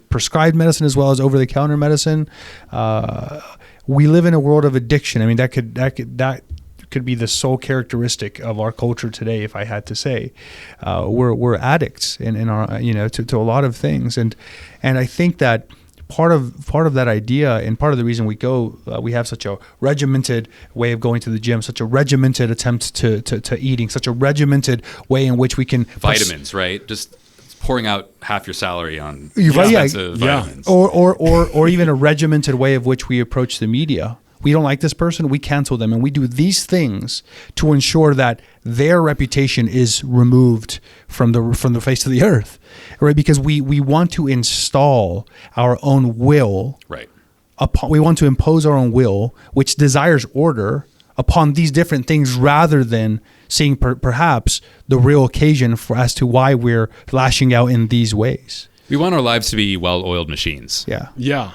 prescribed medicine as well as over-the-counter medicine. We live in a world of addiction. I mean, that could be the sole characteristic of our culture today, if I had to say. We're addicts in our, to a lot of things. And I think that part of that idea, and part of the reason we have such a regimented way of going to the gym, such a regimented attempt to eating, such a regimented way in which we can vitamins, right? Just pouring out half your salary on expensive vitamins, or even a regimented way of which we approach the media. We don't like this person, we cancel them, and we do these things to ensure that their reputation is removed from the face of the earth, right? Because we want to install our own will, right? We want to impose our own will, which desires order upon these different things, rather than seeing perhaps the real occasion as to why we're lashing out in these ways. We want our lives to be well-oiled machines. Yeah.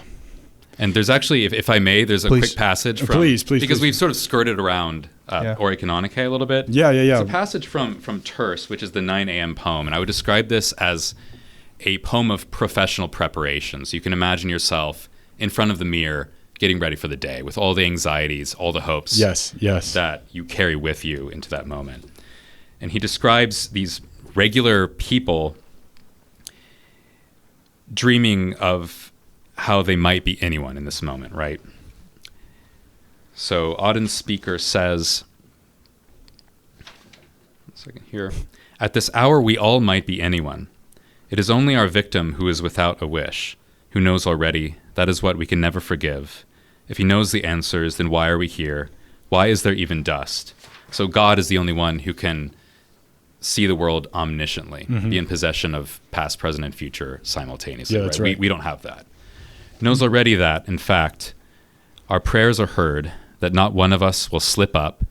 And there's actually, if I may, there's a quick passage from... Please. Because we've sort of skirted around Ore Canonicae a little bit. Yeah. It's a passage from Terce, which is the 9 a.m. poem. And I would describe this as a poem of professional preparation. So you can imagine yourself in front of the mirror getting ready for the day with all the anxieties, all the hopes that you carry with you into that moment. And he describes these regular people dreaming of how they might be anyone in this moment, right? So Auden's speaker says, at this hour we all might be anyone. It is only our victim who is without a wish, who knows already that is what we can never forgive. If he knows the answers, then why are we here? Why is there even dust? So God is the only one who can see the world omnisciently, be in possession of past, present, and future simultaneously. Yeah, that's right. We don't have that. Knows already that, in fact, our prayers are heard, that not one of us will slip up,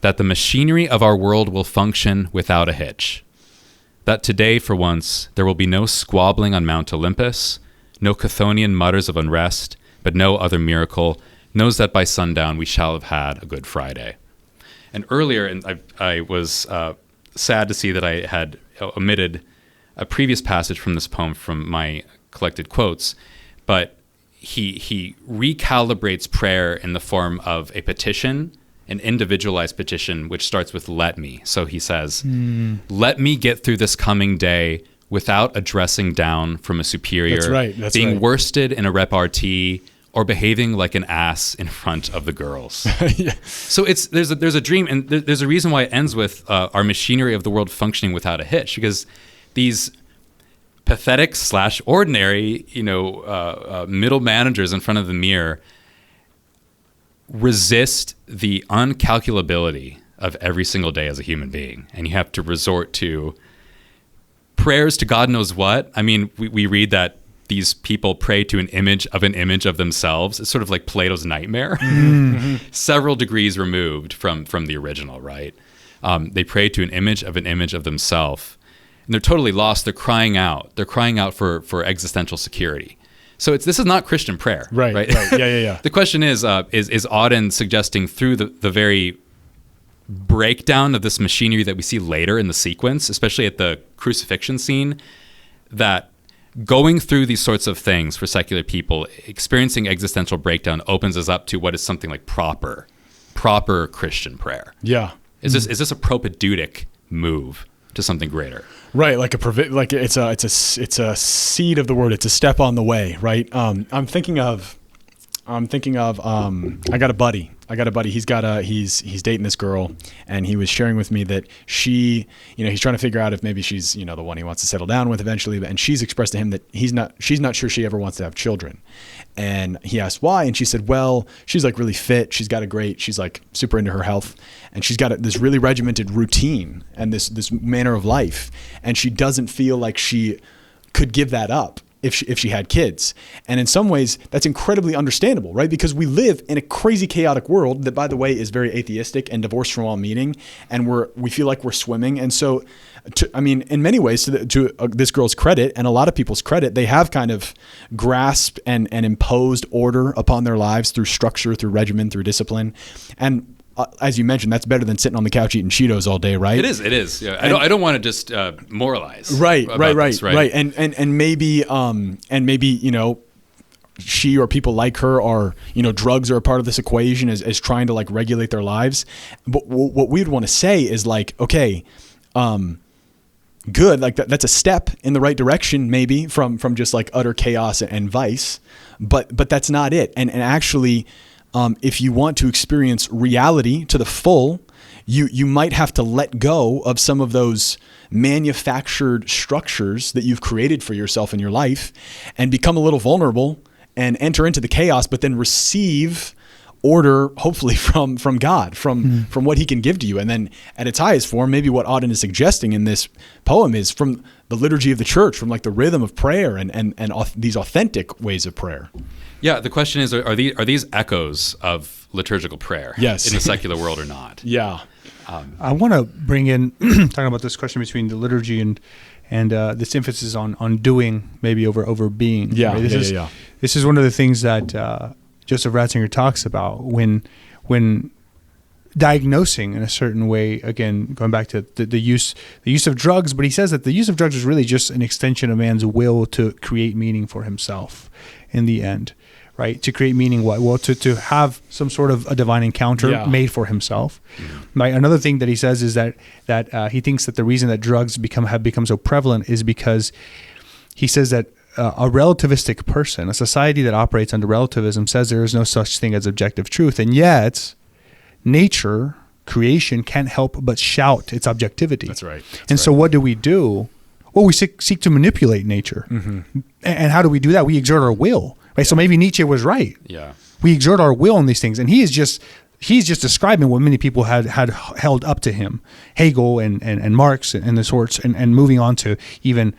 that the machinery of our world will function without a hitch, that today, for once, there will be no squabbling on Mount Olympus, no Chthonian mutters of unrest, but no other miracle, knows that by sundown we shall have had a Good Friday. And earlier, and I was sad to see that I had omitted a previous passage from this poem from my collected quotes, but he recalibrates prayer in the form of a petition, an individualized petition, which starts with "let me." So he says, "Let me get through this coming day without addressing down from a superior, being worsted in a repartee, or behaving like an ass in front of the girls." Yeah. So there's a dream, and there's a reason why it ends with our machinery of the world functioning without a hitch, because these pathetic / ordinary, middle managers in front of the mirror resist the uncalculability of every single day as a human being, and you have to resort to prayers to God knows what. I mean, we read that these people pray to an image of themselves. It's sort of like Plato's nightmare, several degrees removed from the original, right? They pray to an image of themselves, and they're totally lost. They're crying out. They're crying out for existential security. So this is not Christian prayer, right? Yeah. The question is Auden suggesting through the very breakdown of this machinery that we see later in the sequence, especially at the crucifixion scene, that going through these sorts of things for secular people, experiencing existential breakdown opens us up to what is something like proper Christian prayer. Yeah. Is this a propedeutic move to something greater? Right, like it's a seed of the word. It's a step on the way, right? I'm thinking of I got a buddy. He's dating this girl, and he was sharing with me that she, he's trying to figure out if maybe she's, the one he wants to settle down with eventually. And she's expressed to him that she's not sure she ever wants to have children. And he asked why, and she said, well, she's like really fit. She's like super into her health, and she's got this really regimented routine and this manner of life. And she doesn't feel like she could give that up if she had kids. And in some ways, that's incredibly understandable, right? Because we live in a crazy, chaotic world that, by the way, is very atheistic and divorced from all meaning, and we feel like we're swimming. And so, in many ways, to this girl's credit and a lot of people's credit, they have kind of grasped and imposed order upon their lives through structure, through regimen, through discipline. And as you mentioned, that's better than sitting on the couch eating Cheetos all day, right? It is. Yeah. I don't want to just moralize. Right. And maybe, she or people like her are, drugs are a part of this equation as trying to like regulate their lives. But what we'd want to say is like, okay, good. Like that's a step in the right direction, maybe from just like utter chaos and vice, but that's not it. And actually, if you want to experience reality to the full, you might have to let go of some of those manufactured structures that you've created for yourself in your life and become a little vulnerable and enter into the chaos, but then receive order, hopefully from God, from what he can give to you. And then at its highest form, maybe what Auden is suggesting in this poem is from the liturgy of the church, from like the rhythm of prayer and these authentic ways of prayer. Yeah, the question is, are these echoes of liturgical prayer in the secular world or not? Yeah. I want to bring in, talking about this question between the liturgy and this emphasis on doing maybe over being. Yeah, right? This is one of the things that Joseph Ratzinger talks about when diagnosing in a certain way, again, going back to the use of drugs, but he says that the use of drugs is really just an extension of man's will to create meaning for himself in the end, right? To create meaning, what? Well, to have some sort of a divine encounter made for himself. Mm-hmm. Right? Another thing that he says is that he thinks that the reason that drugs have become so prevalent is because he says that a relativistic person, a society that operates under relativism, says there is no such thing as objective truth, and yet nature, creation, can't help but shout its objectivity. That's right. So what do? Well, we seek to manipulate nature. Mm-hmm. And how do we do that? We exert our will. Right? So maybe Nietzsche was right. Yeah. We exert our will on these things. And he is just he's just describing what many people had held up to him, Hegel and Marx and the sorts, and moving on to even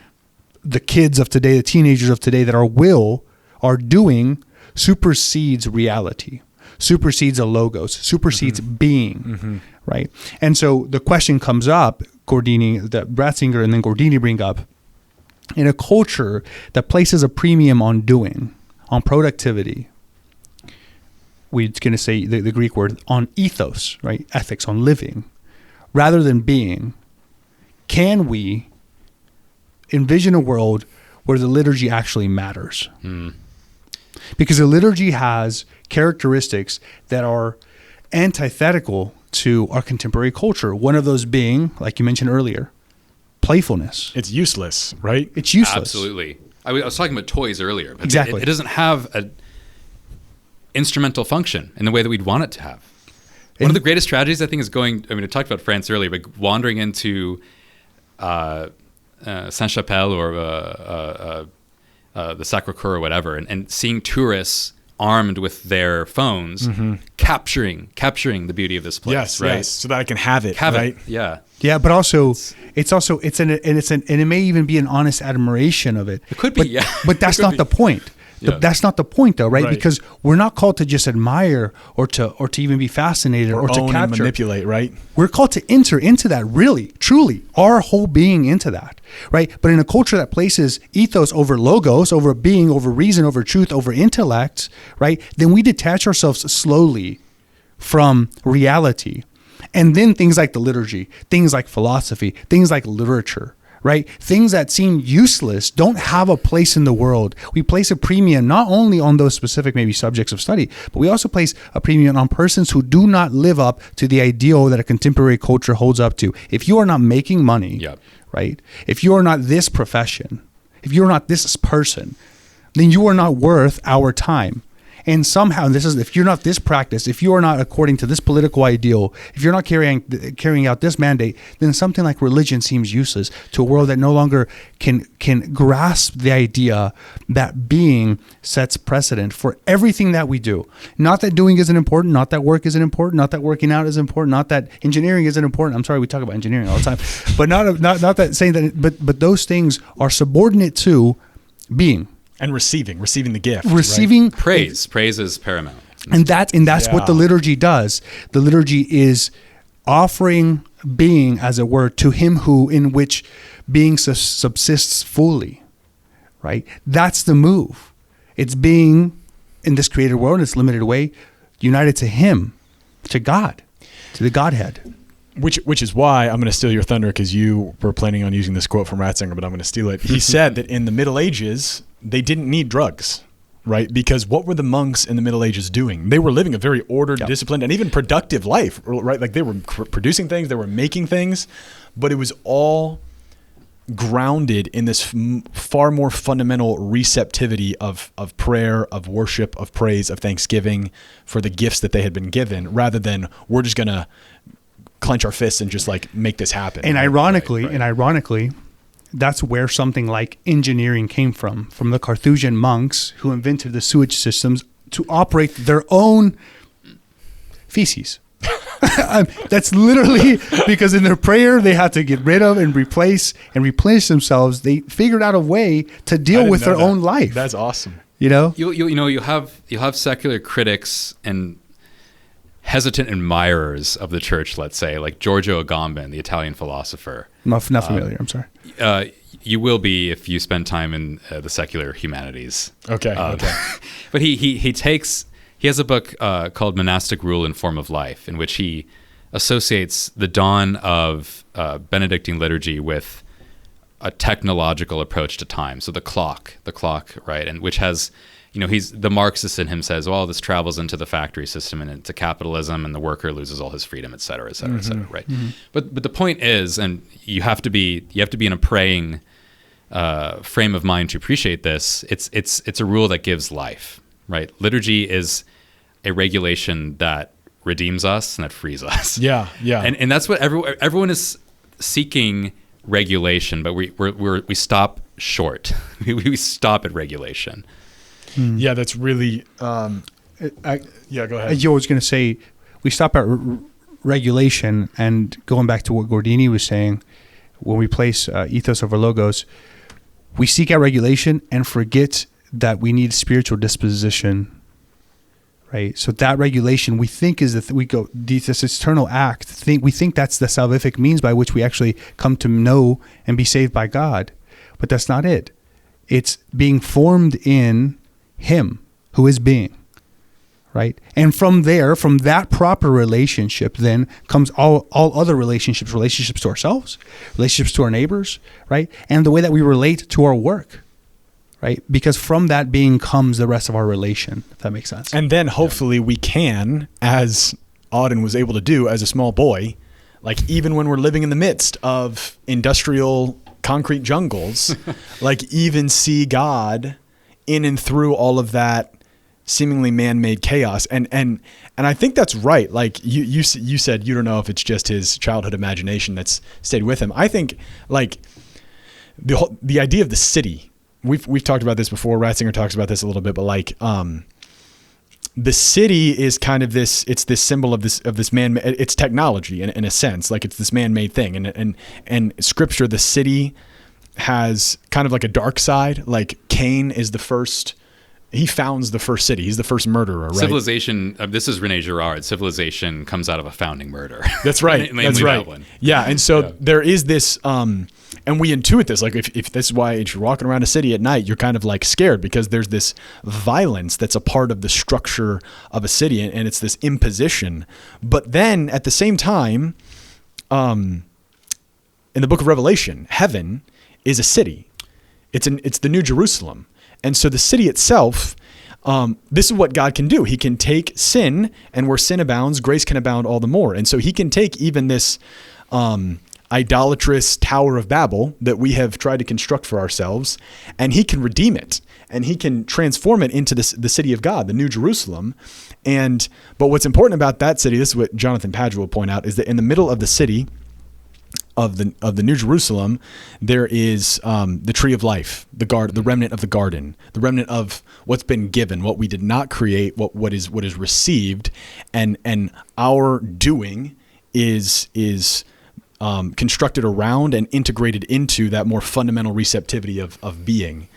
the kids of today, the teenagers of today, that are doing supersedes reality, supersedes a logos, supersedes being, right? And so the question comes up, Gordini, that Ratzinger and then Gordini bring up, in a culture that places a premium on doing, on productivity, we're going to say the Greek word, on ethos, right? Ethics, on living, rather than being, can we envision a world where the liturgy actually matters? Because the liturgy has characteristics that are antithetical to our contemporary culture. One of those being, like you mentioned earlier, playfulness. It's useless, right? It's useless. Absolutely. I was talking about toys earlier. But Exactly. It doesn't have an instrumental function in the way that we'd want it to have. One of the greatest tragedies, I think, is I talked about France earlier, but wandering into Saint-Chapelle or the Sacré-Cœur or whatever, and seeing tourists armed with their phones, capturing the beauty of this place. Yes, right? yes, so that I can have it, Have right? it, yeah. Yeah, but also it may even be an honest admiration of it. It could be, yeah. But that's not the point. Yeah. That's not the point, though, right? Right. Because we're not called to just admire or to even be fascinated or to own and capture. manipulate, right? We're called to enter into that, really, truly, our whole being into that, right? But in a culture that places ethos over logos, over being, over reason, over truth, over intellect, right? Then we detach ourselves slowly from reality. And then things like the liturgy, things like philosophy, things like literature, right? Things that seem useless don't have a place in the world. We place a premium not only on those specific maybe subjects of study, but we also place a premium on persons who do not live up to the ideal that a contemporary culture holds up to. If you are not making money, Yep. right? If you are not this profession, if you're not this person, then you are not worth our time. And somehow, if you're not this practice, if you are not according to this political ideal, if you're not carrying out this mandate, then something like religion seems useless to a world that no longer can grasp the idea that being sets precedent for everything that we do. Not that doing isn't important, not that work isn't important, not that working out is important, not that engineering isn't important. I'm sorry, we talk about engineering all the time, but not that saying that. But those things are subordinate to being. And receiving the gift. Receiving right? Praise is paramount. And that's what the liturgy does. The liturgy is offering being, as it were, to him in which being subsists fully, right? That's the move. It's being in this created world in this limited way, united to him, to God, to the Godhead. Which is why I'm going to steal your thunder, because you were planning on using this quote from Ratzinger, but I'm going to steal it. He said that in the Middle Ages, they didn't need drugs, right? Because what were the monks in the Middle Ages doing? They were living a very ordered, disciplined, and even productive life, right? Like they were producing things, they were making things, but it was all grounded in this far more fundamental receptivity of prayer, of worship, of praise, of thanksgiving for the gifts that they had been given, rather than we're just going to clench our fists and just like make this happen. And ironically, that's where something like engineering came from the Carthusian monks who invented the sewage systems to operate their own feces. That's literally because in their prayer they had to get rid of and replace and replenish themselves. They figured out a way to deal with their own life. That's awesome. You know, you have secular critics and hesitant admirers of the church, let's say, like Giorgio Agamben, the Italian philosopher. Not familiar. I'm sorry. You will be if you spend time in the secular humanities. Okay. But he has a book called Monastic Rule and Form of Life, in which he associates the dawn of Benedictine liturgy with a technological approach to time. So the clock, right, and which has, the Marxist in him says, well, this travels into the factory system and into capitalism, and the worker loses all his freedom, et cetera, et cetera, et cetera, right? Mm-hmm. But the point is, and you have to be in a praying frame of mind to appreciate this. It's a rule that gives life, right? Liturgy is a regulation that redeems us and that frees us. Yeah. And that's what everyone is seeking regulation, but we stop short. we stop at regulation. Yeah, that's really. Go ahead. Joe was going to say, we stop at regulation, and going back to what Gordini was saying, when we place ethos over logos, we seek out regulation and forget that we need spiritual disposition, right? So that regulation we think is this external act. We think that's the salvific means by which we actually come to know and be saved by God, but that's not it. It's being formed in Him who is being, right? And from that proper relationship, then comes all other relationships to ourselves, relationships to our neighbors, right? And the way that we relate to our work, right? Because from that being comes the rest of our relation, if that makes sense. And then hopefully we can, as Auden was able to do as a small boy, like even when we're living in the midst of industrial concrete jungles, like even see God in and through all of that seemingly man-made chaos. And I think that's right. Like you said, you don't know if it's just his childhood imagination that's stayed with him. I think like the idea of the city, we've talked about this before. Ratzinger talks about this a little bit, but like the city is kind of it's this symbol of this man. It's technology in a sense, like it's this man-made thing. And Scripture, the city has kind of like a dark side. Like Cain is the first. He founds the first city. He's the first murderer, right? Civilization, this is René Girard. Civilization comes out of a founding murder. That's right. That's right. That one. Yeah. And so there is this, and we intuit this, like if this is why if you're walking around a city at night, you're kind of like scared because there's this violence that's a part of the structure of a city, and it's this imposition. But then at the same time, in the book of Revelation, heaven is a city. It's the New Jerusalem. And so the city itself, this is what God can do. He can take sin, and where sin abounds, grace can abound all the more. And so he can take even this idolatrous Tower of Babel that we have tried to construct for ourselves, and he can redeem it, and he can transform it into the city of God, the New Jerusalem. But what's important about that city, this is what Jonathan Padgett will point out, is that in the middle of the city, of the New Jerusalem, there is the tree of life, the remnant of the garden, the remnant of what's been given, what we did not create, what is received, and our doing is constructed around and integrated into that more fundamental receptivity of being,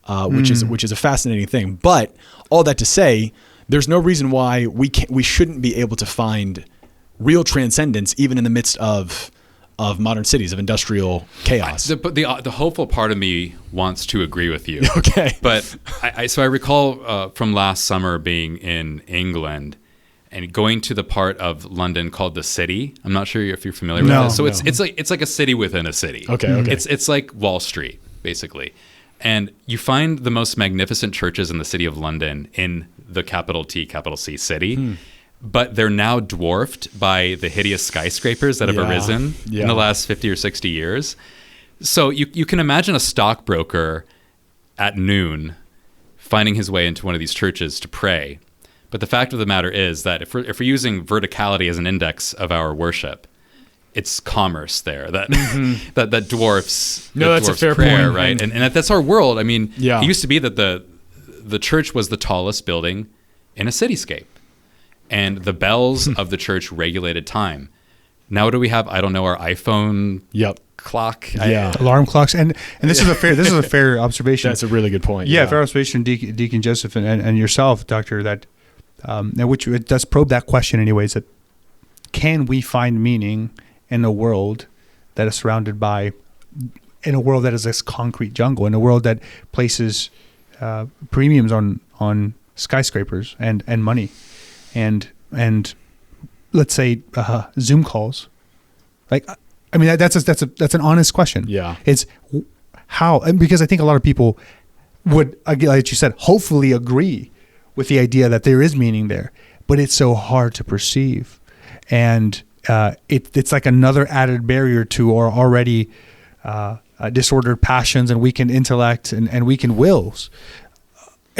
which is a fascinating thing. But all that to say, there's no reason why we shouldn't be able to find real transcendence even in the midst of modern cities, of industrial chaos. The hopeful part of me wants to agree with you. Okay. But I recall from last summer being in England and going to the part of London called the City. I'm not sure if you're familiar with this. So it's like a city within a city. Okay. It's like Wall Street, basically. And you find the most magnificent churches in the city of London in the capital T, capital C city. But they're now dwarfed by the hideous skyscrapers that have arisen in the last 50 or 60 years. So you can imagine a stockbroker at noon finding his way into one of these churches to pray. But the fact of the matter is that if we're using verticality as an index of our worship, it's commerce there that that dwarfs that's a fair prayer, point. right? And that's our world. I mean, it used to be that the church was the tallest building in a cityscape. And the bells of the church regulated time. Now what do we have? I don't know, our iPhone clock? Alarm clocks. And this is a fair observation. That's a really good point. Yeah, fair observation, Deacon Joseph and yourself, Doctor, that which it does probe that question anyways, that can we find meaning in a world that is surrounded by, in a world that is this concrete jungle, in a world that places premiums on skyscrapers and money. And let's say Zoom calls, like, I mean that's an honest question. Yeah, it's how, and because I think a lot of people would, like you said, hopefully agree with the idea that there is meaning there, but it's so hard to perceive, and it's like another added barrier to our already disordered passions and weakened intellect and weakened wills.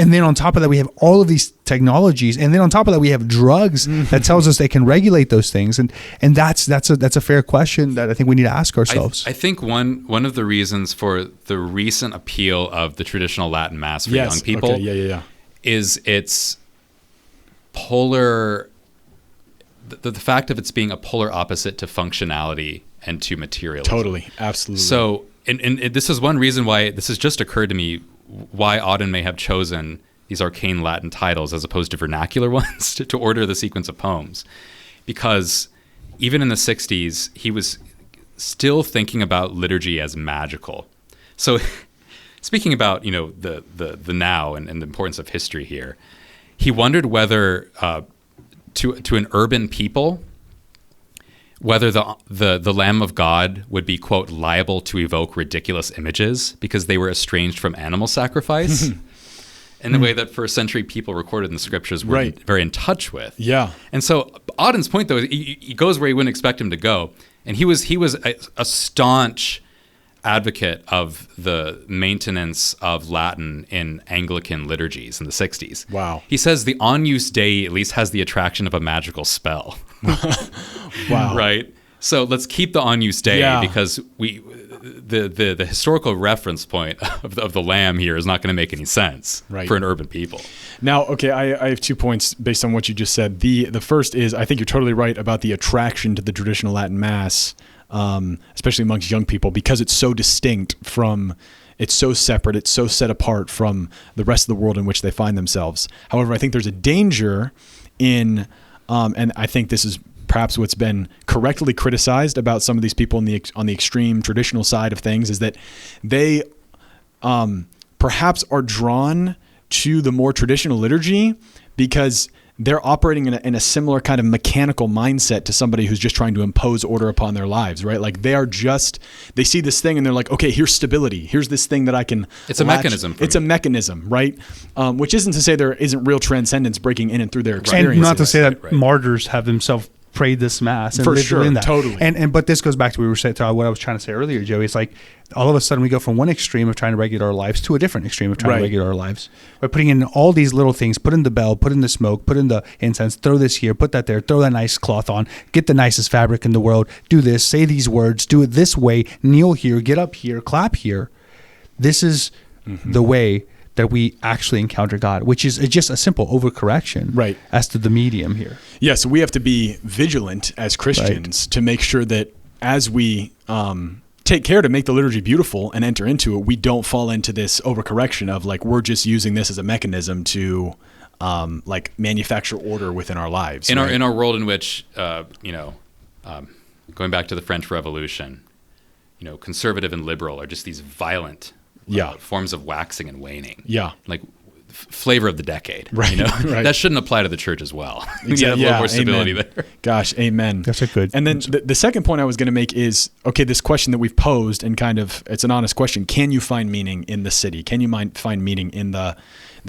And then on top of that, we have all of these technologies, and then on top of that, we have drugs that tells us they can regulate those things, and that's a fair question that I think we need to ask ourselves. I think one of the reasons for the recent appeal of the traditional Latin Mass for young people is its polar the fact of its being a polar opposite to functionality and to materialism. Totally, absolutely. So, and this is one reason why this has just occurred to me, why Auden may have chosen these arcane Latin titles as opposed to vernacular ones to order the sequence of poems. Because even in the 60s, he was still thinking about liturgy as magical. So speaking about, the now and the importance of history here, he wondered whether to an urban people, whether the Lamb of God would be, quote, liable to evoke ridiculous images because they were estranged from animal sacrifice in the way that first century people recorded in the scriptures were very in touch with. Yeah. And so Auden's point, though, he goes where you wouldn't expect him to go. And he was a staunch advocate of the maintenance of Latin in Anglican liturgies in the 60s. Wow. He says the Agnus Dei at least has the attraction of a magical spell. Wow. Right? So let's keep the Agnus Dei because the historical reference point of the lamb here is not going to make any sense for an urban people. Now, okay, I have 2 points based on what you just said. The first is, I think you're totally right about the attraction to the traditional Latin Mass, especially amongst young people, because it's so distinct from, it's so separate, it's so set apart from the rest of the world in which they find themselves. However, I think there's a danger in, and I think this is perhaps what's been correctly criticized about some of these people on the extreme traditional side of things, is that they perhaps are drawn to the more traditional liturgy because they're operating in a similar kind of mechanical mindset to somebody who's just trying to impose order upon their lives, right? Like they see this thing and they're like, okay, here's stability. Here's this thing that I can It's a mechanism. It's a mechanism, right? Which isn't to say there isn't real transcendence breaking in and through their experiences. And not to say that martyrs have themselves prayed this mass and for lived sure, in that. Totally. But this goes back to what I was trying to say earlier, Joey. It's like all of a sudden we go from one extreme of trying to regulate our lives to a different extreme of trying to regulate our lives. By putting in all these little things, put in the bell, put in the smoke, put in the incense, throw this here, put that there, throw that nice cloth on, get the nicest fabric in the world, do this, say these words, do it this way, kneel here, get up here, clap here. This is the way that we actually encounter God, which is just a simple overcorrection as to the medium here. Yeah, so we have to be vigilant as Christians to make sure that as we take care to make the liturgy beautiful and enter into it, we don't fall into this overcorrection of like we're just using this as a mechanism to like manufacture order within our lives. In our world in which, going back to the French Revolution, conservative and liberal are just these violent forms of waxing and waning. Yeah. Like flavor of the decade. Right. That shouldn't apply to the church as well. You have a little more stability there. Gosh, amen. That's a good. And then the second point I was going to make is, okay, this question that we've posed and kind of, it's an honest question. Can you find meaning in the city? Can you find meaning in the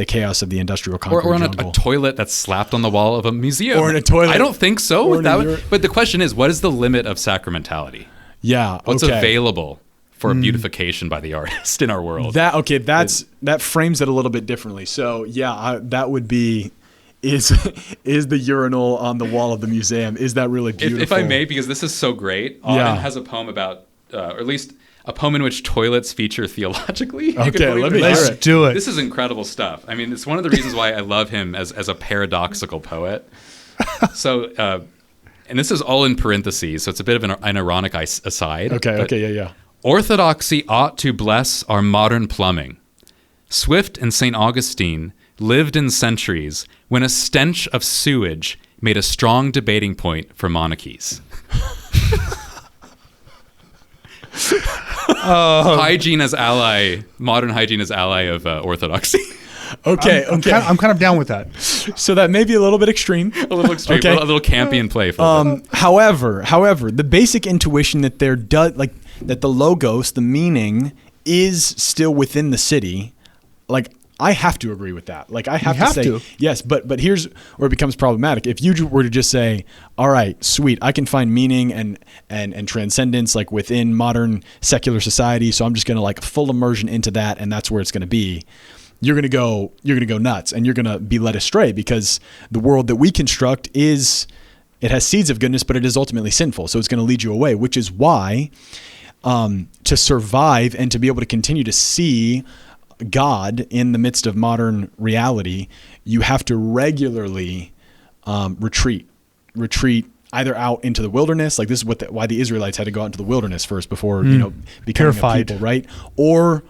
chaos of the industrial concrete or on jungle? a toilet that's slapped on the wall of a museum? Or in a toilet. I don't think so. But the question is, what is the limit of sacramentality? Yeah. What's available for beautification by the artist in our world? That frames it a little bit differently. So that would be, is the urinal on the wall of the museum, is that really beautiful? If I may, because this is so great, Auden has a poem about, or at least a poem in which toilets feature theologically. Okay, let's do it. This is incredible stuff. I mean, it's one of the reasons why I love him as a paradoxical poet. So, and this is all in parentheses, so it's a bit of an ironic aside. Okay. Orthodoxy ought to bless our modern plumbing. Swift and St. Augustine lived in centuries when a stench of sewage made a strong debating point for monarchies. Hygiene as ally, modern hygiene as ally of orthodoxy. Okay, I'm kind of down with that. So that may be a little bit extreme. A little campy and playful. However, the basic intuition that that the logos, the meaning, is still within the city. Like, I have to agree with that. Like, I have to say yes. But here's where it becomes problematic. If you were to just say, "All right, sweet, I can find meaning and transcendence like within modern secular society, so I'm just going to like full immersion into that, and that's where it's going to be." You're going to go nuts, and you're going to be led astray, because the world that we construct it has seeds of goodness, but it is ultimately sinful. So it's going to lead you away, which is why to survive and to be able to continue to see God in the midst of modern reality, you have to regularly retreat retreat either out into the wilderness, like this is why the Israelites had to go out into the wilderness first before becoming Purified. a people, right? Or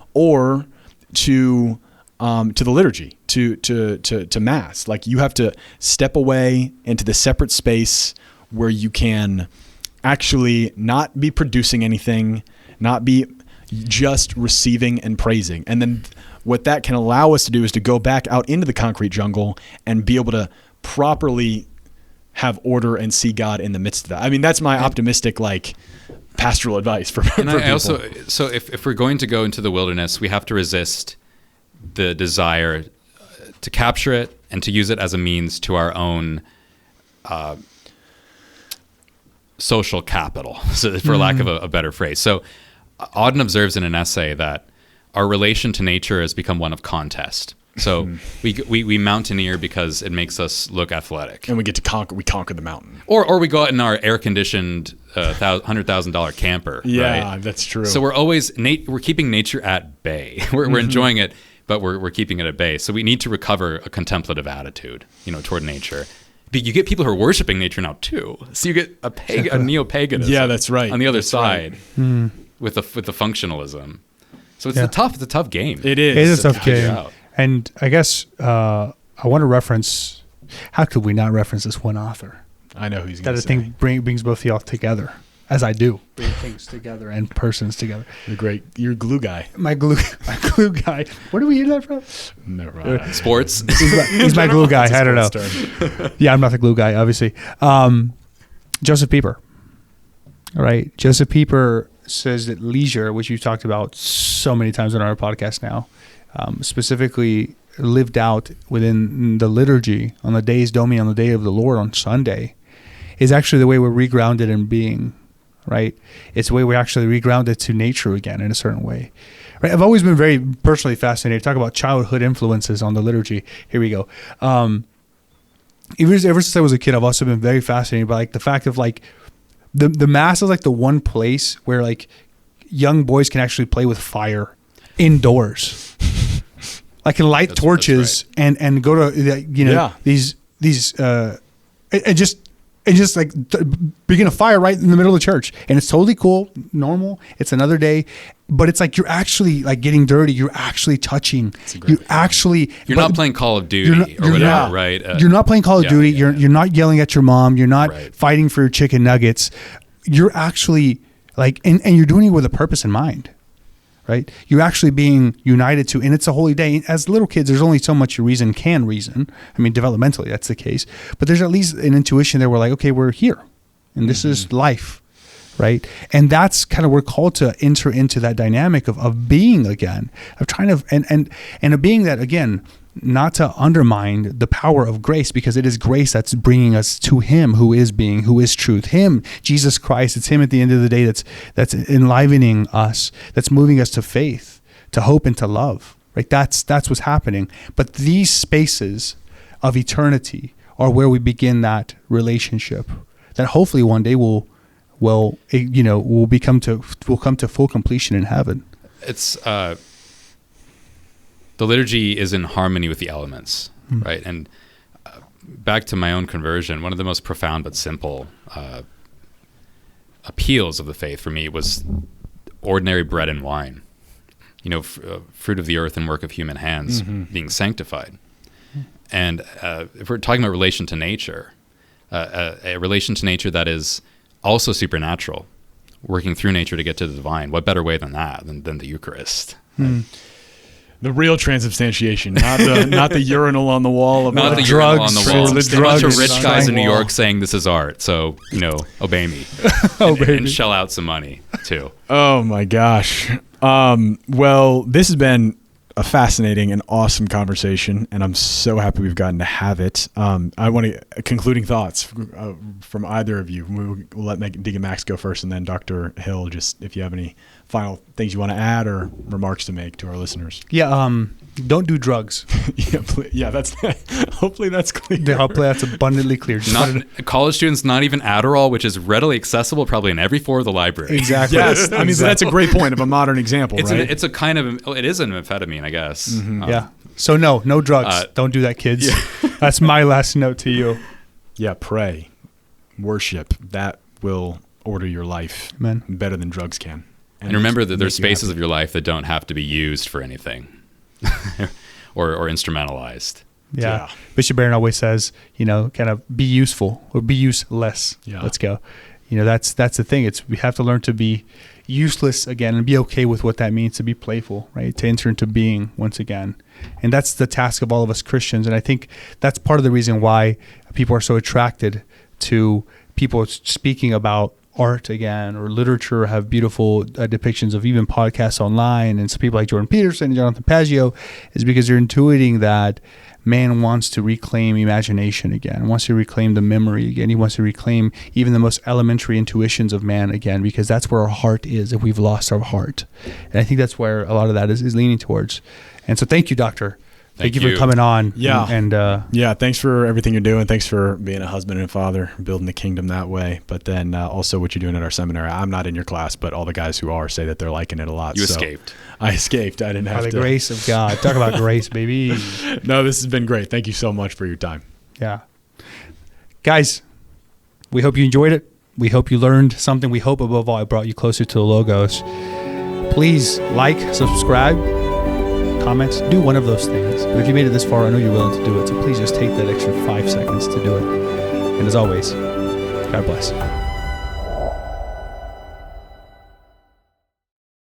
to the liturgy, to mass. Like you have to step away into the separate space where you can actually not be producing anything, not be just receiving and praising. And then what that can allow us to do is to go back out into the concrete jungle and be able to properly have order and see God in the midst of that. I mean, that's my optimistic, like, pastoral advice for people. I also, so if we're going to go into the wilderness, we have to resist the desire to capture it and to use it as a means to our own social capital, for lack of a better phrase. So Auden observes in an essay that our relation to nature has become one of contest. So we mountaineer because it makes us look athletic, and we conquer the mountain, or we go out in our air-conditioned $100,000 camper. Yeah, right? That's true. So we're keeping nature at bay. We're enjoying it, but we're keeping it at bay. So we need to recover a contemplative attitude, toward nature. But you get people who are worshiping nature now too. So you get a neo-paganism. Yeah, that's right. On the other side, with the functionalism. So it's a tough game. It is. It is a tough game. And I guess I want to reference. How could we not reference this one author? I know who he's that going I to say. think brings both of y'all together, as I do. Bring things together and persons together. You're glue guy. My glue guy. Where do we hear that from? Never mind. Sports. He's my glue guy. I don't know. Yeah, I'm not the glue guy, obviously. Joseph Pieper. All right. Joseph Pieper says that leisure, which you've talked about so many times on our podcast now, specifically lived out within the liturgy on the Dies Domini, on the day of the Lord on Sunday, is actually the way we're regrounded in being, right? It's the way we're actually regrounded to nature again in a certain way. Right? I've always been very personally fascinated. Talk about childhood influences on the liturgy. Here we go. Ever since I was a kid, I've also been very fascinated by like the fact of like the Mass is like the one place where like young boys can actually play with fire indoors. I can light torches and go to these and just like begin a fire right in the middle of the church, and it's totally cool, normal. It's another day, but it's like you're actually like getting dirty. You're actually touching. You're not playing Call of Duty or whatever, right? You're not playing Call of Duty. You're not yelling at your mom. You're not fighting for your chicken nuggets. You're actually like, and you're doing it with a purpose in mind. Right? You're actually being united to, and it's a holy day. As little kids, there's only so much your reason can reason. I mean, developmentally, that's the case. But there's at least an intuition there. We're like, okay, we're here, and this is life, right? And that's kind of, we're called to enter into that dynamic of being again, of trying to, and a being that, again, not to undermine the power of grace, because it is grace that's bringing us to Him who is being, who is truth. Him, Jesus Christ. It's Him at the end of the day that's enlivening us, that's moving us to faith, to hope, and to love. Right? That's what's happening. But these spaces of eternity are where we begin that relationship that hopefully one day will come to full completion in heaven. It's the liturgy is in harmony with the elements, right? And back to my own conversion, one of the most profound but simple appeals of the faith for me was ordinary bread and wine, fruit of the earth and work of human hands being sanctified. And if we're talking about relation to nature, a relation to nature that is also supernatural, working through nature to get to the divine, what better way than that, than the Eucharist? Right? The real transubstantiation, not the urinal on the wall of not the drugs on the wall. The There's a bunch of drugs rich guys in New York saying this is art, so obey me, and shell out some money too. Oh my gosh! Well, this has been a fascinating and awesome conversation, and I'm so happy we've gotten to have it. I want concluding thoughts from either of you. We'll let Dig and Max go first, and then Dr. Hill, just if you have any final things you want to add or remarks to make to our listeners. Yeah, don't do drugs. That's hopefully that's clear. Hopefully that's abundantly clear. College students, not even Adderall, which is readily accessible probably in every floor of the library. Exactly. Yes, I mean that's a great point of a modern example. It is an amphetamine, I guess. Yeah. So no drugs. Don't do that, kids. Yeah. That's my last note to you. Yeah, pray. worship, that will order your life Amen. better than drugs can. And remember that there's make you spaces happy. of your life that don't have to be used for anything or instrumentalized. Yeah. Bishop Barron always says, kind of be useful or be useless. Yeah. Let's go. That's the thing. We have to learn to be useless again and be okay with what that means to be playful, right? To enter into being once again. And that's the task of all of us Christians. And I think that's part of the reason why people are so attracted to people speaking about art again, or literature, have beautiful depictions of even podcasts online, and some people like Jordan Peterson and Jonathan Paggio, is because they're intuiting that man wants to reclaim imagination again, wants to reclaim the memory again. He wants to reclaim even the most elementary intuitions of man again, because that's where our heart is if we've lost our heart. And I think that's where a lot of that is leaning towards. And so thank you, Doctor. Thank you for coming on. Yeah. And thanks for everything you're doing. Thanks for being a husband and father, building the kingdom that way. But then also what you're doing at our seminary. I'm not in your class, but all the guys who are say that they're liking it a lot. You escaped. I escaped. I didn't have to. By the grace of God. Talk about grace, baby. No, this has been great. Thank you so much for your time. Yeah. Guys, we hope you enjoyed it. We hope you learned something. We hope above all it brought you closer to the Logos. Please like, subscribe, comments, do one of those things. But if you made it this far, I know you're willing to do it. So please just take that extra 5 seconds to do it. And as always, God bless.